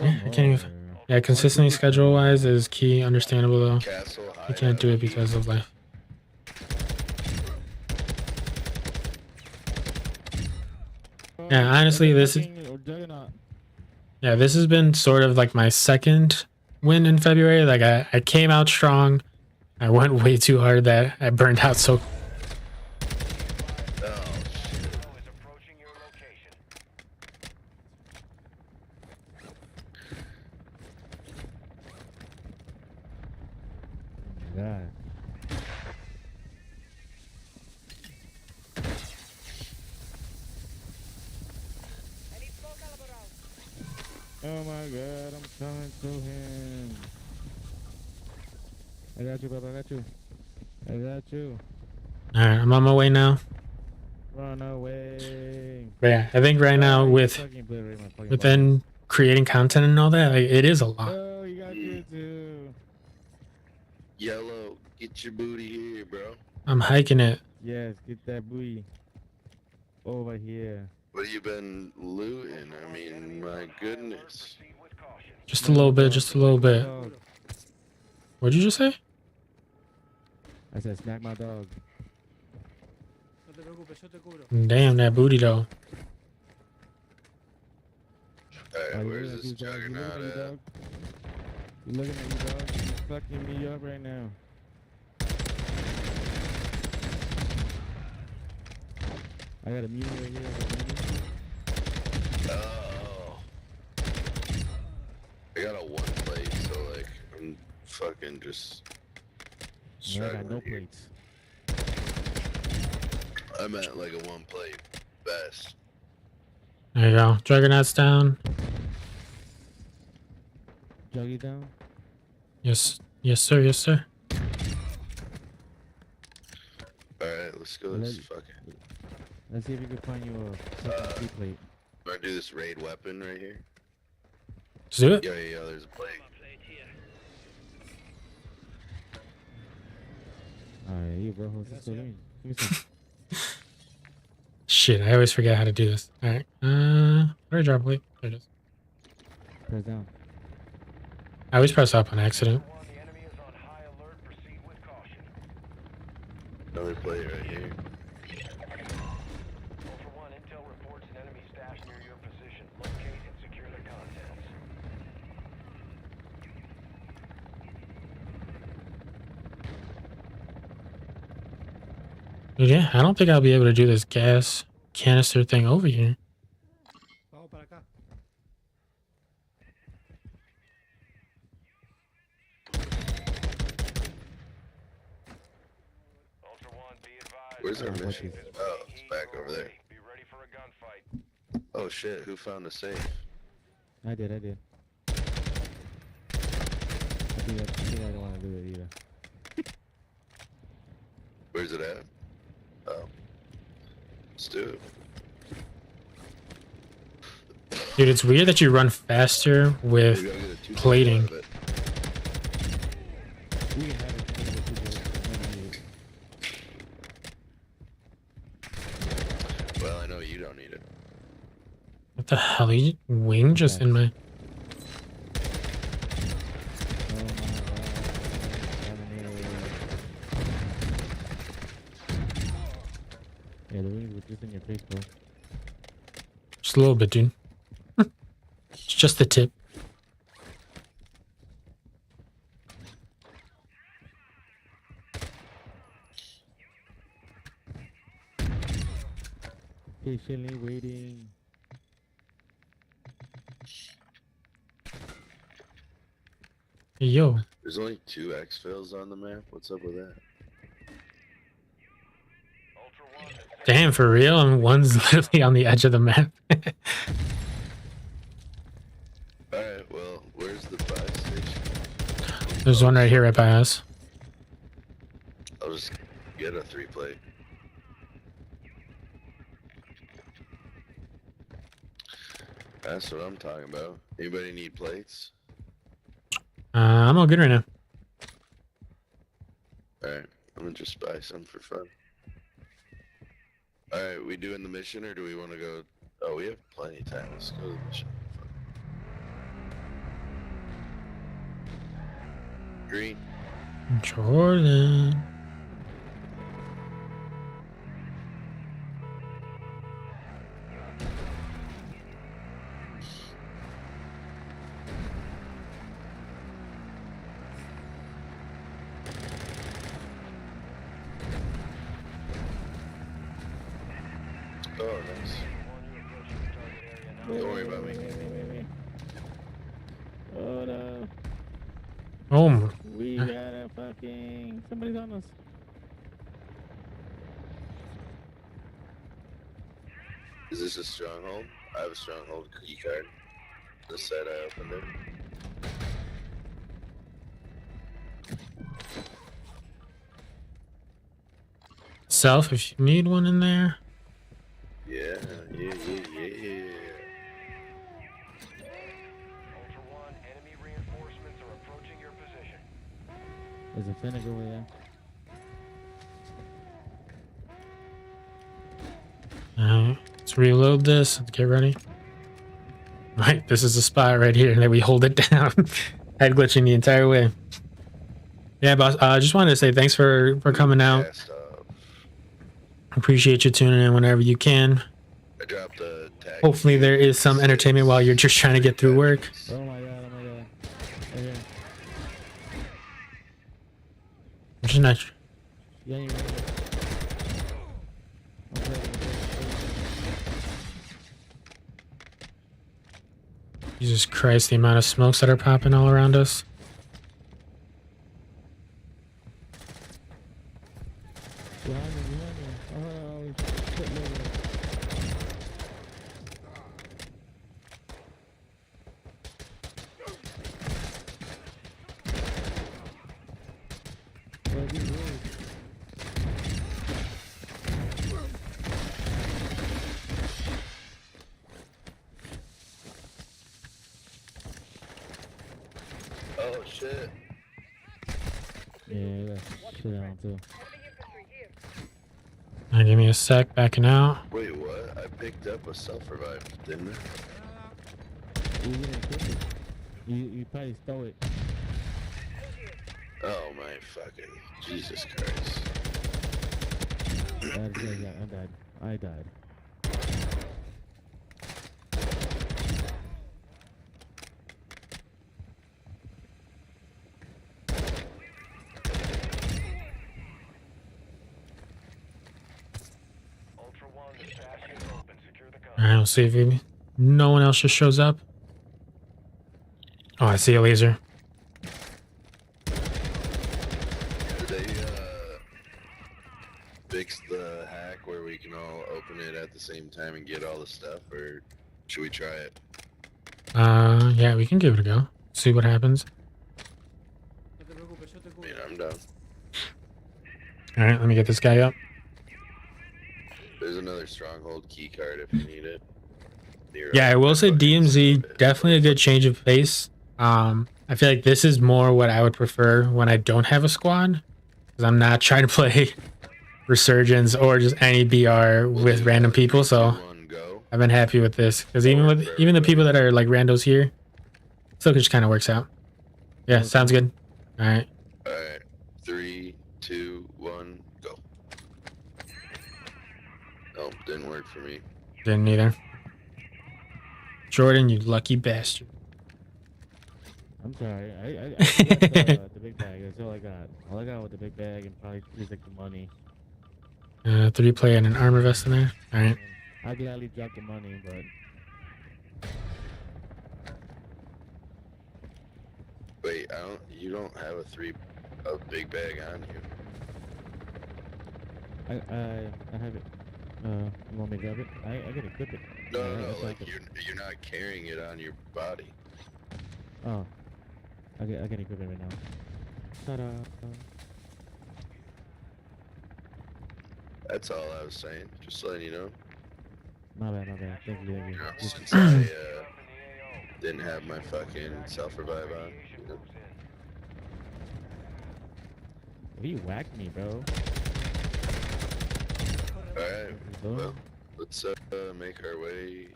Yeah, I can't even. Yeah, consistency schedule wise is key. Understandable though. Castle You can't do it hideout. because of life. Yeah, honestly, this is. Yeah, this has been sort of like my second win in February. Like I came out strong. I went way too hard that I burned out so. Is approaching your location. God. Oh my god, I'm coming to him. I got you, Bob. I got you. I got you. All right, I'm on my way now. Run away. But yeah, I think right now within creating content and all that, like, it is a lot. Oh, you got you too. Yellow, get your booty here, bro. I'm hiking it. Yes, get that booty over here. What have you been looting? I mean, my goodness. Just a little bit, just a little bit. What'd you just say? I said smack my dog. No te preocupes, yo te cubro. Damn, that booty though. Alright, where's this juggernaut at? You looking at me, dog? You fucking me up right now. I got a mule right here. Oh. I got a one plate, so like, I'm fucking just No, I got no struggling here. plates. I meant like a one plate best. There you go. Juggernaut's down. Juggy down? Yes, yes sir, yes sir. Alright, let's go. Well, Let's let- fucking. Let's see if we can find you a fucking free plate. I'm gonna do this raid weapon right here. Let's do it. Yo, there's a plate. Alright, here, bro. Let's go. Give me some. Shit, I always forget how to do this. All right. Where do I drop plate? There it is. Press down. I always press up on accident. The enemy is on high alert. Proceed with caution. Another plate right here. Ultra One, intel reports an enemy stash near your position. Locate and secure the contents. Yeah, I don't think I'll be able to do this gas canister thing over here. Vamos para acá. Ultra One, be advised. Where's our What mission? is- Oh, it's back over there. Be ready for a gunfight. Oh shit, who found a safe? I did. I think I don't want to do it either. Where's it at? Oh. Let's do it. Dude, it's weird that you run faster We with gotta get a two-plate plating. out of it. We can have it. We can have it. Well, I know you don't need it. What the hell? You wing just in my. Oh my god. Yeah, the wings were just in your face, bro. Just a little bit, dude. It's just the tip. Patiently waiting. Hey, yo. There's only 2 exfils on the map. What's up with that? Ultra One, Damn, for real? And one's literally on the edge of the map. Alright, well, where's the buy station? There's one right here right by us. I'll just get a 3-plate. That's what I'm talking about. Anybody need plates? I'm all good right now. Alright, I'm gonna just buy some for fun. Alright, we doing the mission or do we want to go? Oh, we have plenty of time. Let's go to the mission. Fuck. Green. Jordan. Oh, nice. Don't worry about me. Oh no. Oh, my- We got a fucking... Somebody's on us. Is this a stronghold? I have a stronghold key card. This side I opened it. self, if you need one in there. Yeah. Ultra One, enemy reinforcements are approaching your position. There's a Finnick over there. Alright, let's reload this. Let's get ready. Right, this is the spot right here that we hold it down. Head glitching the entire way. Yeah, boss. I just wanted to say thanks for coming out. Appreciate you tuning in whenever you can. I dropped the tag. Hopefully there is some entertainment while you're just trying to get through work. Oh my god, oh my god. Okay. Which is nice. Yeah, you're right. Okay. Jesus Christ, the amount of smokes that are popping all around us. Behind me. Oh, shit, no. Bro, these roads. Oh shit. Yeah, that's shit on too. Now give me a sec, backing out. Wait, what? I picked up a self-revive, didn't I? You didn't equip it. You probably stole it. Oh my fucking Jesus Christ. Yeah, I died. Ultra One, the bastion is open. Secure the All right, we'll see if no one else just shows up. Oh, I see a laser. Did they fix the hack where we can all open it at the same time and get all the stuff, or should we try it? Yeah, we can give it a go. See what happens. No te preocupes, yo te I cubro. mean, I'm down. All right, let me get this guy up. There's another stronghold key card if you need it. Yeah, I will say DMZ, definitely a good change of pace. I feel like this is more what I would prefer when I don't have a squad, because I'm not trying to play Resurgence or just any BR with random people. So I've been happy with this, because even the people that are like randos here, still just kind of works out. Yeah, sounds good. All right. All right, 3, 2, 1, go. Nope, didn't work for me. Didn't either. Jordan, you lucky bastard. I'm sorry. I got the big bag. That's all I got. All I got with the big bag and probably just like the money. 3 play and an armor vest in there. All right. I gladly dropped the money, but Wait, you don't have a big bag on you. I have it. You want me to grab it? I can equip it. No, Yeah, no, that's like it. you're not carrying it on your body. Oh, I can equip it right now. Ta-da! That's all I was saying. Just letting you know. My bad. Thank you. You know, Just- since I didn't have my fucking self-revive on. You know? You whacked me, bro. Alright, well, let's make our way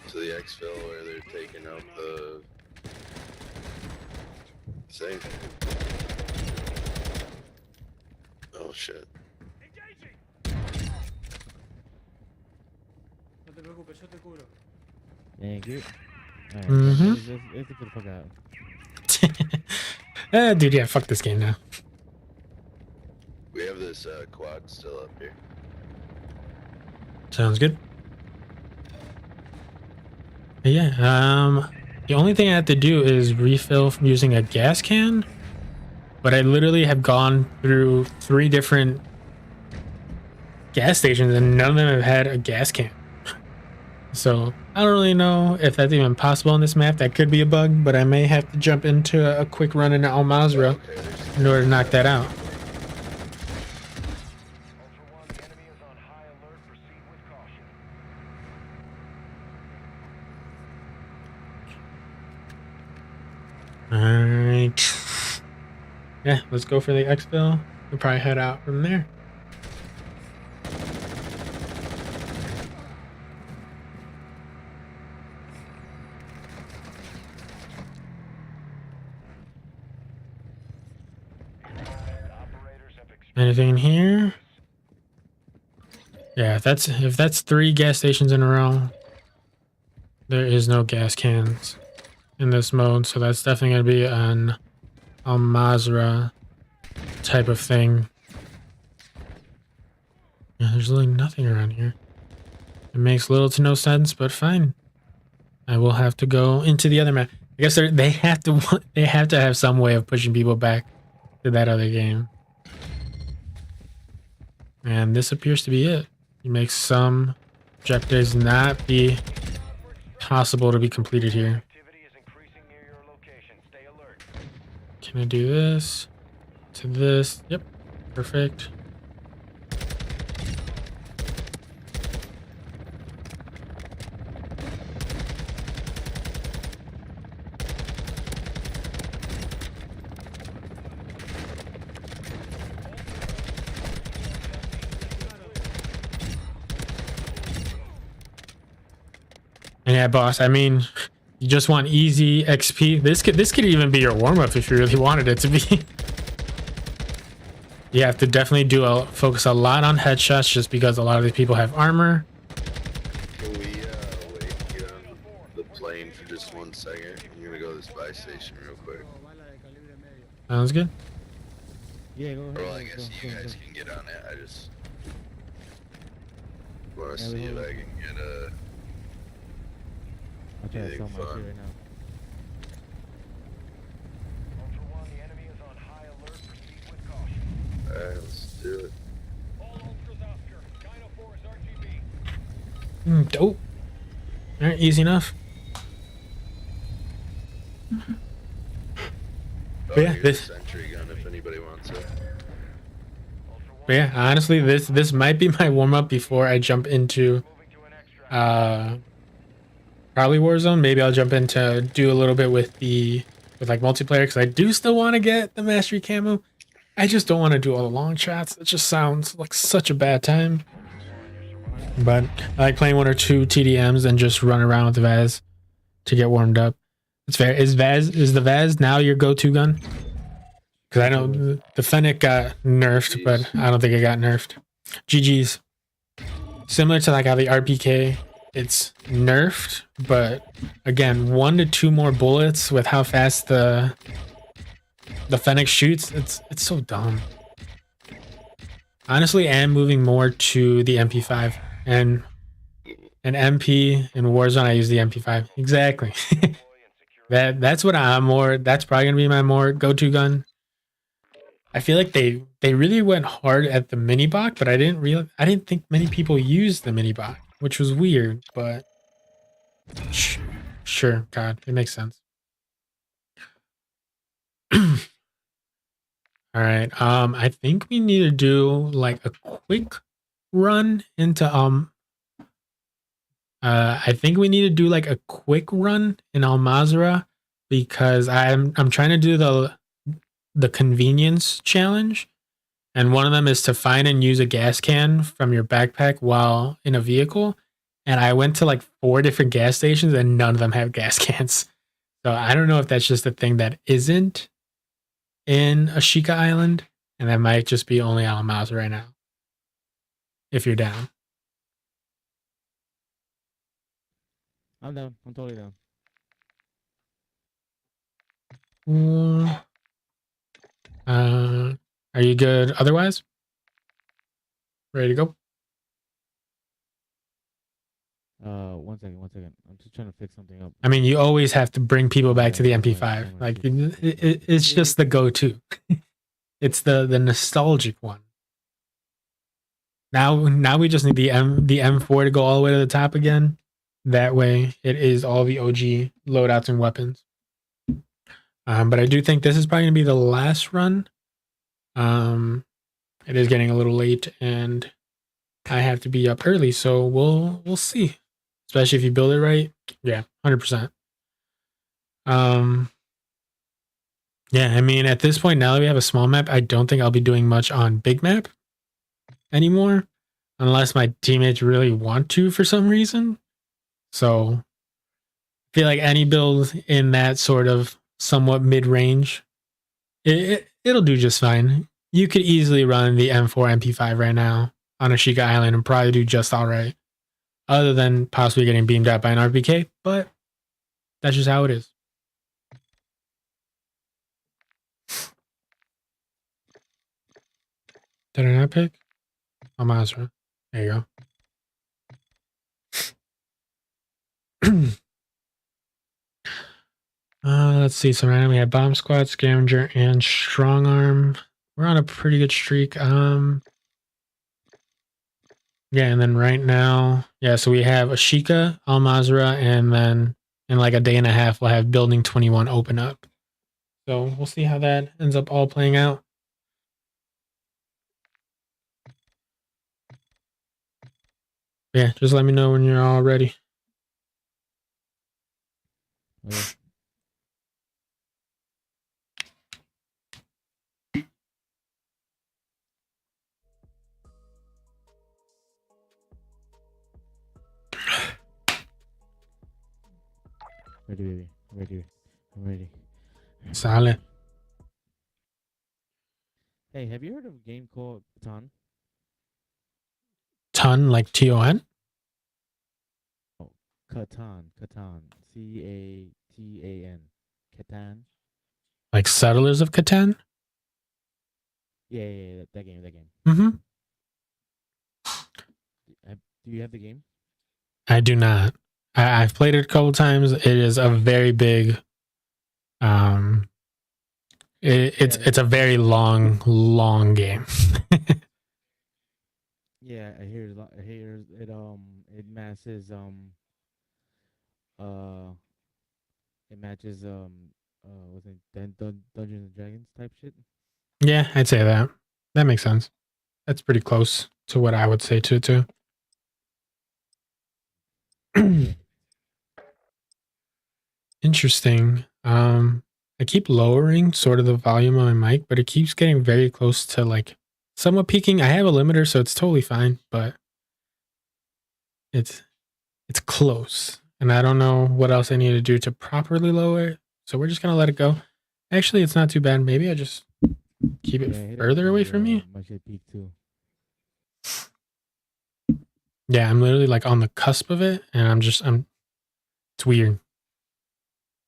to the exfil where they're taking out the safe. Oh shit. No te preocupes, yo te cubro. Thank you. Alright, Mhm. let's get the fuck out. Dude, yeah, fuck this game now. We have this quad still up here. Sounds good. But yeah, the only thing I have to do is refill from using a gas can, but I literally have gone through 3 different gas stations and none of them have had a gas can. So I don't really know if that's even possible on this map. That could be a bug, but I may have to jump into a quick run into Al Mazrah in order to knock that out. Ultra One, the enemy is on high alert. Proceed with caution. Alright. Yeah, let's go for the exfil. We'll probably head out from there. Operators have Anything in here? Yeah, if that's 3 gas stations in a row, there is no gas cans in this mode, so that's definitely gonna be an Al Mazrah type of thing. Yeah, there's really nothing around here. It makes little to no sense, but fine. I will have to go into the other map. I guess they have to have some way of pushing people back to that other game. And this appears to be it. You make some objectives not be possible to be completed here. activity is increasing near your location. Stay alert. Can I do this? To this? Yep. Perfect. And yeah, boss, I mean, you just want easy XP. This could even be your warm-up if you really wanted it to be. You have to definitely focus a lot on headshots just because a lot of these people have armor. Can we wait here on the plane for just 1 second? I'm gonna go to this buy station real quick. Oh, bala de calibre medio. Sounds good. Yeah, go ahead. Well, I guess you guys can get on it. I just want to see if I can get a. I'll try to anything sell my shit fun. right now. Ultra One, the enemy is on high alert. Proceed with caution. Alright, let's do it. All Ultras Oscar. Dino 4 is RGB. Dope. Alright, easy enough. Oh, yeah, here's this- a sentry gun if anybody wants it. But yeah, honestly, this might be my warm-up before I jump into Moving to an extract. probably Warzone. Maybe I'll jump into do a little bit with like multiplayer because I do still want to get the mastery camo. I just don't want to do all the long shots. It just sounds like such a bad time. But I like playing 1 or 2 TDMs and just run around with the Vaz to get warmed up. It's fair. Is the Vaz now your go-to gun? Because I know the Fennec got nerfed, but I don't think it got nerfed. GG's. Similar to like how the RPK, it's nerfed, but again, 1 to 2 more bullets with how fast the Fennec shoots. It's so dumb. Honestly, I am moving more to the MP5 and an MP in Warzone. I use the MP5 exactly. That's what I'm more. That's probably gonna be my more go-to gun. I feel like they really went hard at the mini bot, but I didn't think many people used the mini bot, which was weird, but sure, God, it makes sense. All right, I think we need to do like a quick run into I think we need to do like a quick run in Al Mazrah because I'm trying to do the convenience challenge, And one of them is to find and use a gas can from your backpack while in a vehicle. And I went to like 4 different gas stations and none of them have gas cans. So I don't know if that's just a thing that isn't in Ashika Island, and that might just be only on Mouse right now. If you're down. I'm down. I'm totally down. Are you good otherwise? Ready to go? 1 second, 1 second. I'm just trying to fix something up. I mean, you always have to bring people back to the Yeah, MP5. my Like, shit. it's just the go-to. It's the nostalgic one. Now we just need the M4 to go all the way to the top again. That way, it is all the OG loadouts and weapons. But I do think this is probably gonna be the last run. It is getting a little late, and I have to be up early, so we'll see. Especially if you build it right. Yeah, 100%. Yeah, I mean, at this point, now that we have a small map, I don't think I'll be doing much on big map anymore, unless my teammates really want to for some reason. So I feel like any build in that sort of somewhat mid-range, it'll do just fine. You could easily run the M4 MP5 right now on Ashika Island and probably do just all right, other than possibly getting beamed out by an RPK, but that's just how it is. Did I not pick? Oh, Mazra. There you go. Let's see. So right now we have Bomb Squad, Scavenger, and Strong Arm. We're on a pretty good streak. Yeah, and then right now, yeah, so we have Ashika, Al Mazra, and then in like a day and a half, we'll have Building 21 open up. So we'll see how that ends up all playing out. Yeah, just let me know when you're all ready. Okay. Ready, baby. Ready. I'm ready. Solid. Hey, have you heard of a game called Catan? Ton, like Ton? Oh, Catan. C-A-T-A-N. Catan. Like Settlers of Catan? Yeah, that game. Mm-hmm. Do you have the game? I do not. I've played it a couple times. It is a very big. It's a very long game. Yeah, I hear it. It matches it matches was it Dungeons and Dragons type shit? Yeah, I'd say that. That makes sense. That's pretty close to what I would say too. Interesting. I keep lowering sort of the volume on my mic, but it keeps getting very close to like somewhat peaking. I have a limiter, so it's totally fine, but it's close. And I don't know what else I need to do to properly lower it. So we're just gonna let it go. Actually, it's not too bad. Maybe I just keep it further away from me. My shit peak too. Yeah, I'm literally like on the cusp of it, and it's weird.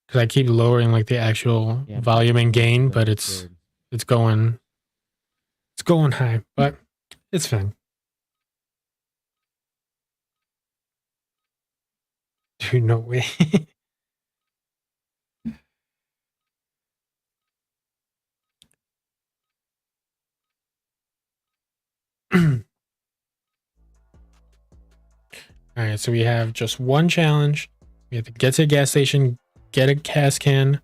Because I keep lowering like the actual volume and gain, but it's going high, but it's fine. Dude, no way. All right, so we have just one challenge. We have to get to a gas station, get a gas can,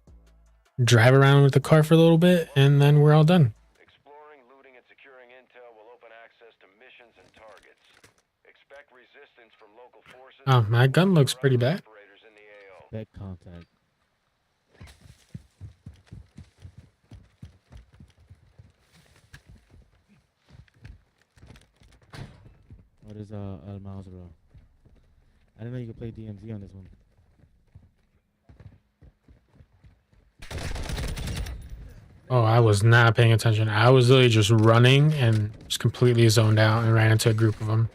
drive around with the car for a little bit, and then we're all done. Exploring, looting, and securing intel will open access to missions and targets. Expect resistance from local forces. Oh, my gun looks pretty bad. Operators in the AO. Back contact. is El Mouse, bro. I didn't know you could play DMZ on this one. Oh, I was not paying attention. I was literally just running and just completely zoned out and ran into a group of them.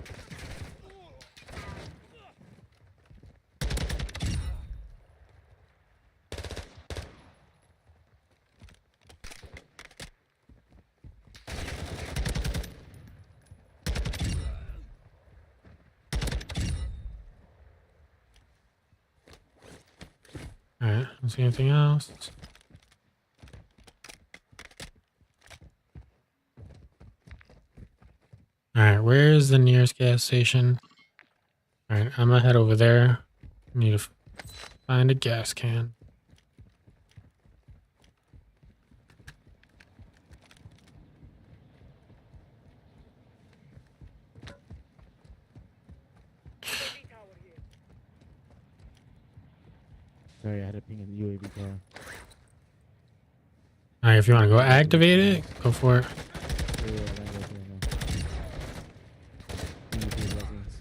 Alright, don't see anything else. Alright, where's the nearest gas station? Alright, I'm gonna head over there. Need to find a gas can. Sorry, I had a ping in the UAV car. Alright, if you want to go activate it, go for it. Yeah, I know. Resurgence.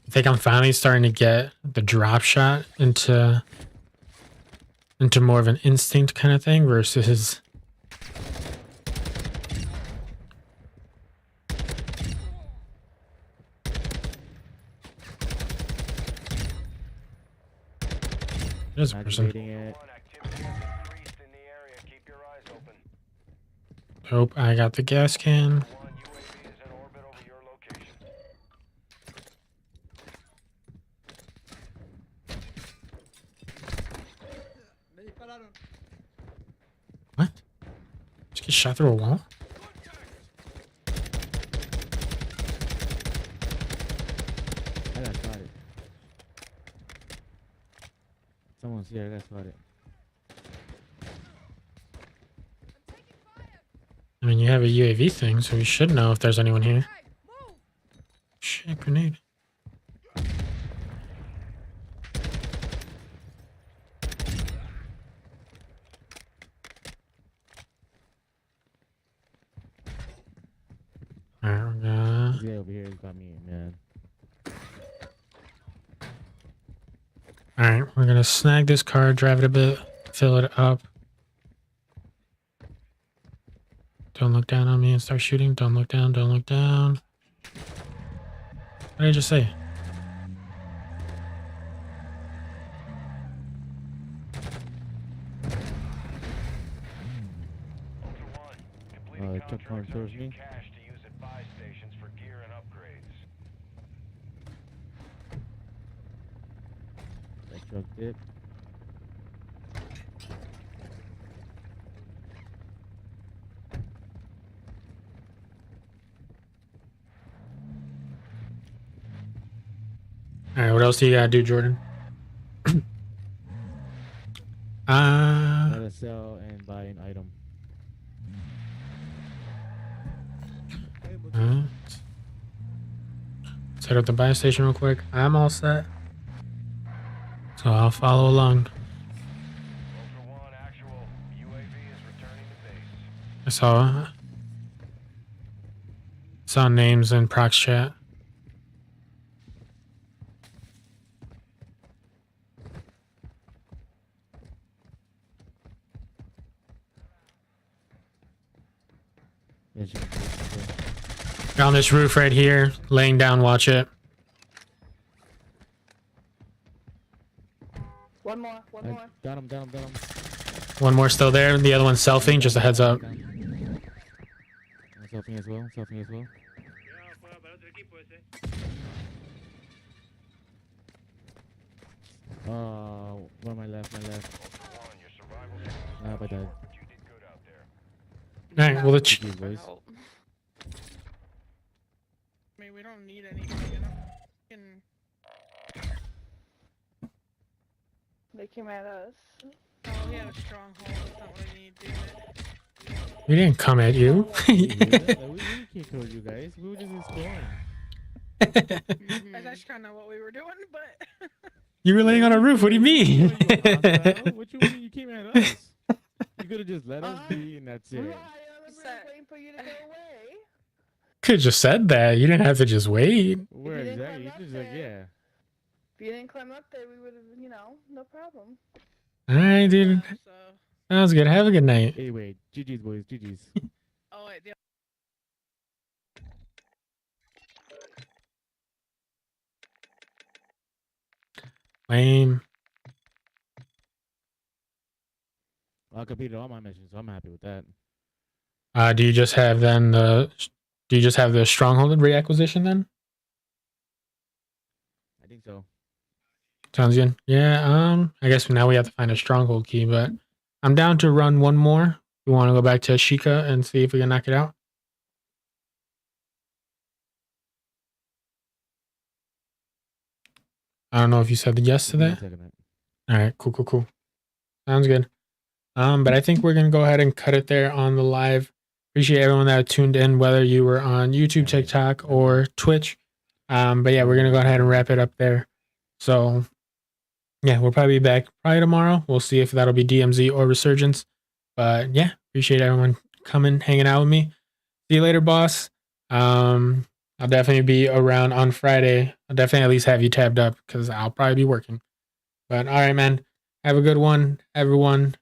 I think I'm finally starting to get the drop shot into more of an instinct kind of thing versus there's a person. Activating it. Activity has increased in the area. Keep your eyes open. Nope, I got the gas can. One UAV is in orbit over your location. Me dispararon. What? Just get shot through a wall? I got spotted. Someone's here, I got spotted. I mean, you have a UAV thing, so you should know if there's anyone here. Shit, grenade. Alright, we're gonna... This guy over here has got me, man. Alright, we're gonna snag this car, drive it a bit, fill it up. Don't look down on me and start shooting. Don't look down, don't look down. What did I just say? Ultra One, complete Oh, a it took contract one towards zones you me. cash to use at buy stations for gear and upgrades. That truck did. Alright, what else do you gotta do, Jordan? Gotta sell and buy an item. Alright. Set up the buy station real quick. I'm all set. So I'll follow along. Ultra One, actual. UAV is returning to base. I saw names in Prox chat. Yeah, she can do it. On this roof right here, laying down, watch it. One more. Got him. One more still there, the other one's selfing, just a heads up. I'm selfing as well. Cuidado fuera para otro equipo ese. One my left. Ultra One, your survival skills Nah, but are that. short, but you did good out there. Alright, well, let's... GG, boys. I mean, we don't need any, you know. They came at us. Oh, he had a stronghold. That's not what I need, damn it. We didn't come at you. We can't kill you guys. We were just exploring. That's kind of what we were doing, but... You were laying on a roof. What do you mean? What you mean you came at us? You could have just let us be, and that's it. Right, I was waiting for you to go away. Could have just said that. You didn't have to just wait. Where you didn't exactly? You climb just up like, there. yeah. If you didn't climb up there, we would have, you know, no problem. All right, dude. So, Sounds good. Have a good night. Anyway, GG's, boys. GG's. oh wait, the Lame. I completed all my missions, so I'm happy with that. Do you just have then the? Do you just have the stronghold reacquisition then? I think so. Sounds good. Yeah. I guess now we have to find a stronghold key, but I'm down to run one more. We want to go back to Ashika and see if we can knock it out. I don't know if you said yes to that. All right. Cool. Sounds good. But I think we're gonna go ahead and cut it there on the live. Appreciate everyone that tuned in, whether you were on YouTube, TikTok, or Twitch. But yeah, we're gonna go ahead and wrap it up there. So yeah, we'll probably be back tomorrow. We'll see if that'll be DMZ or Resurgence. But yeah, appreciate everyone coming, hanging out with me. See you later, boss. I'll definitely be around on Friday. I'll definitely at least have you tabbed up because I'll probably be working. But all right, man. Have a good one, everyone.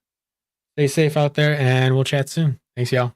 Stay safe out there, and we'll chat soon. Thanks, y'all.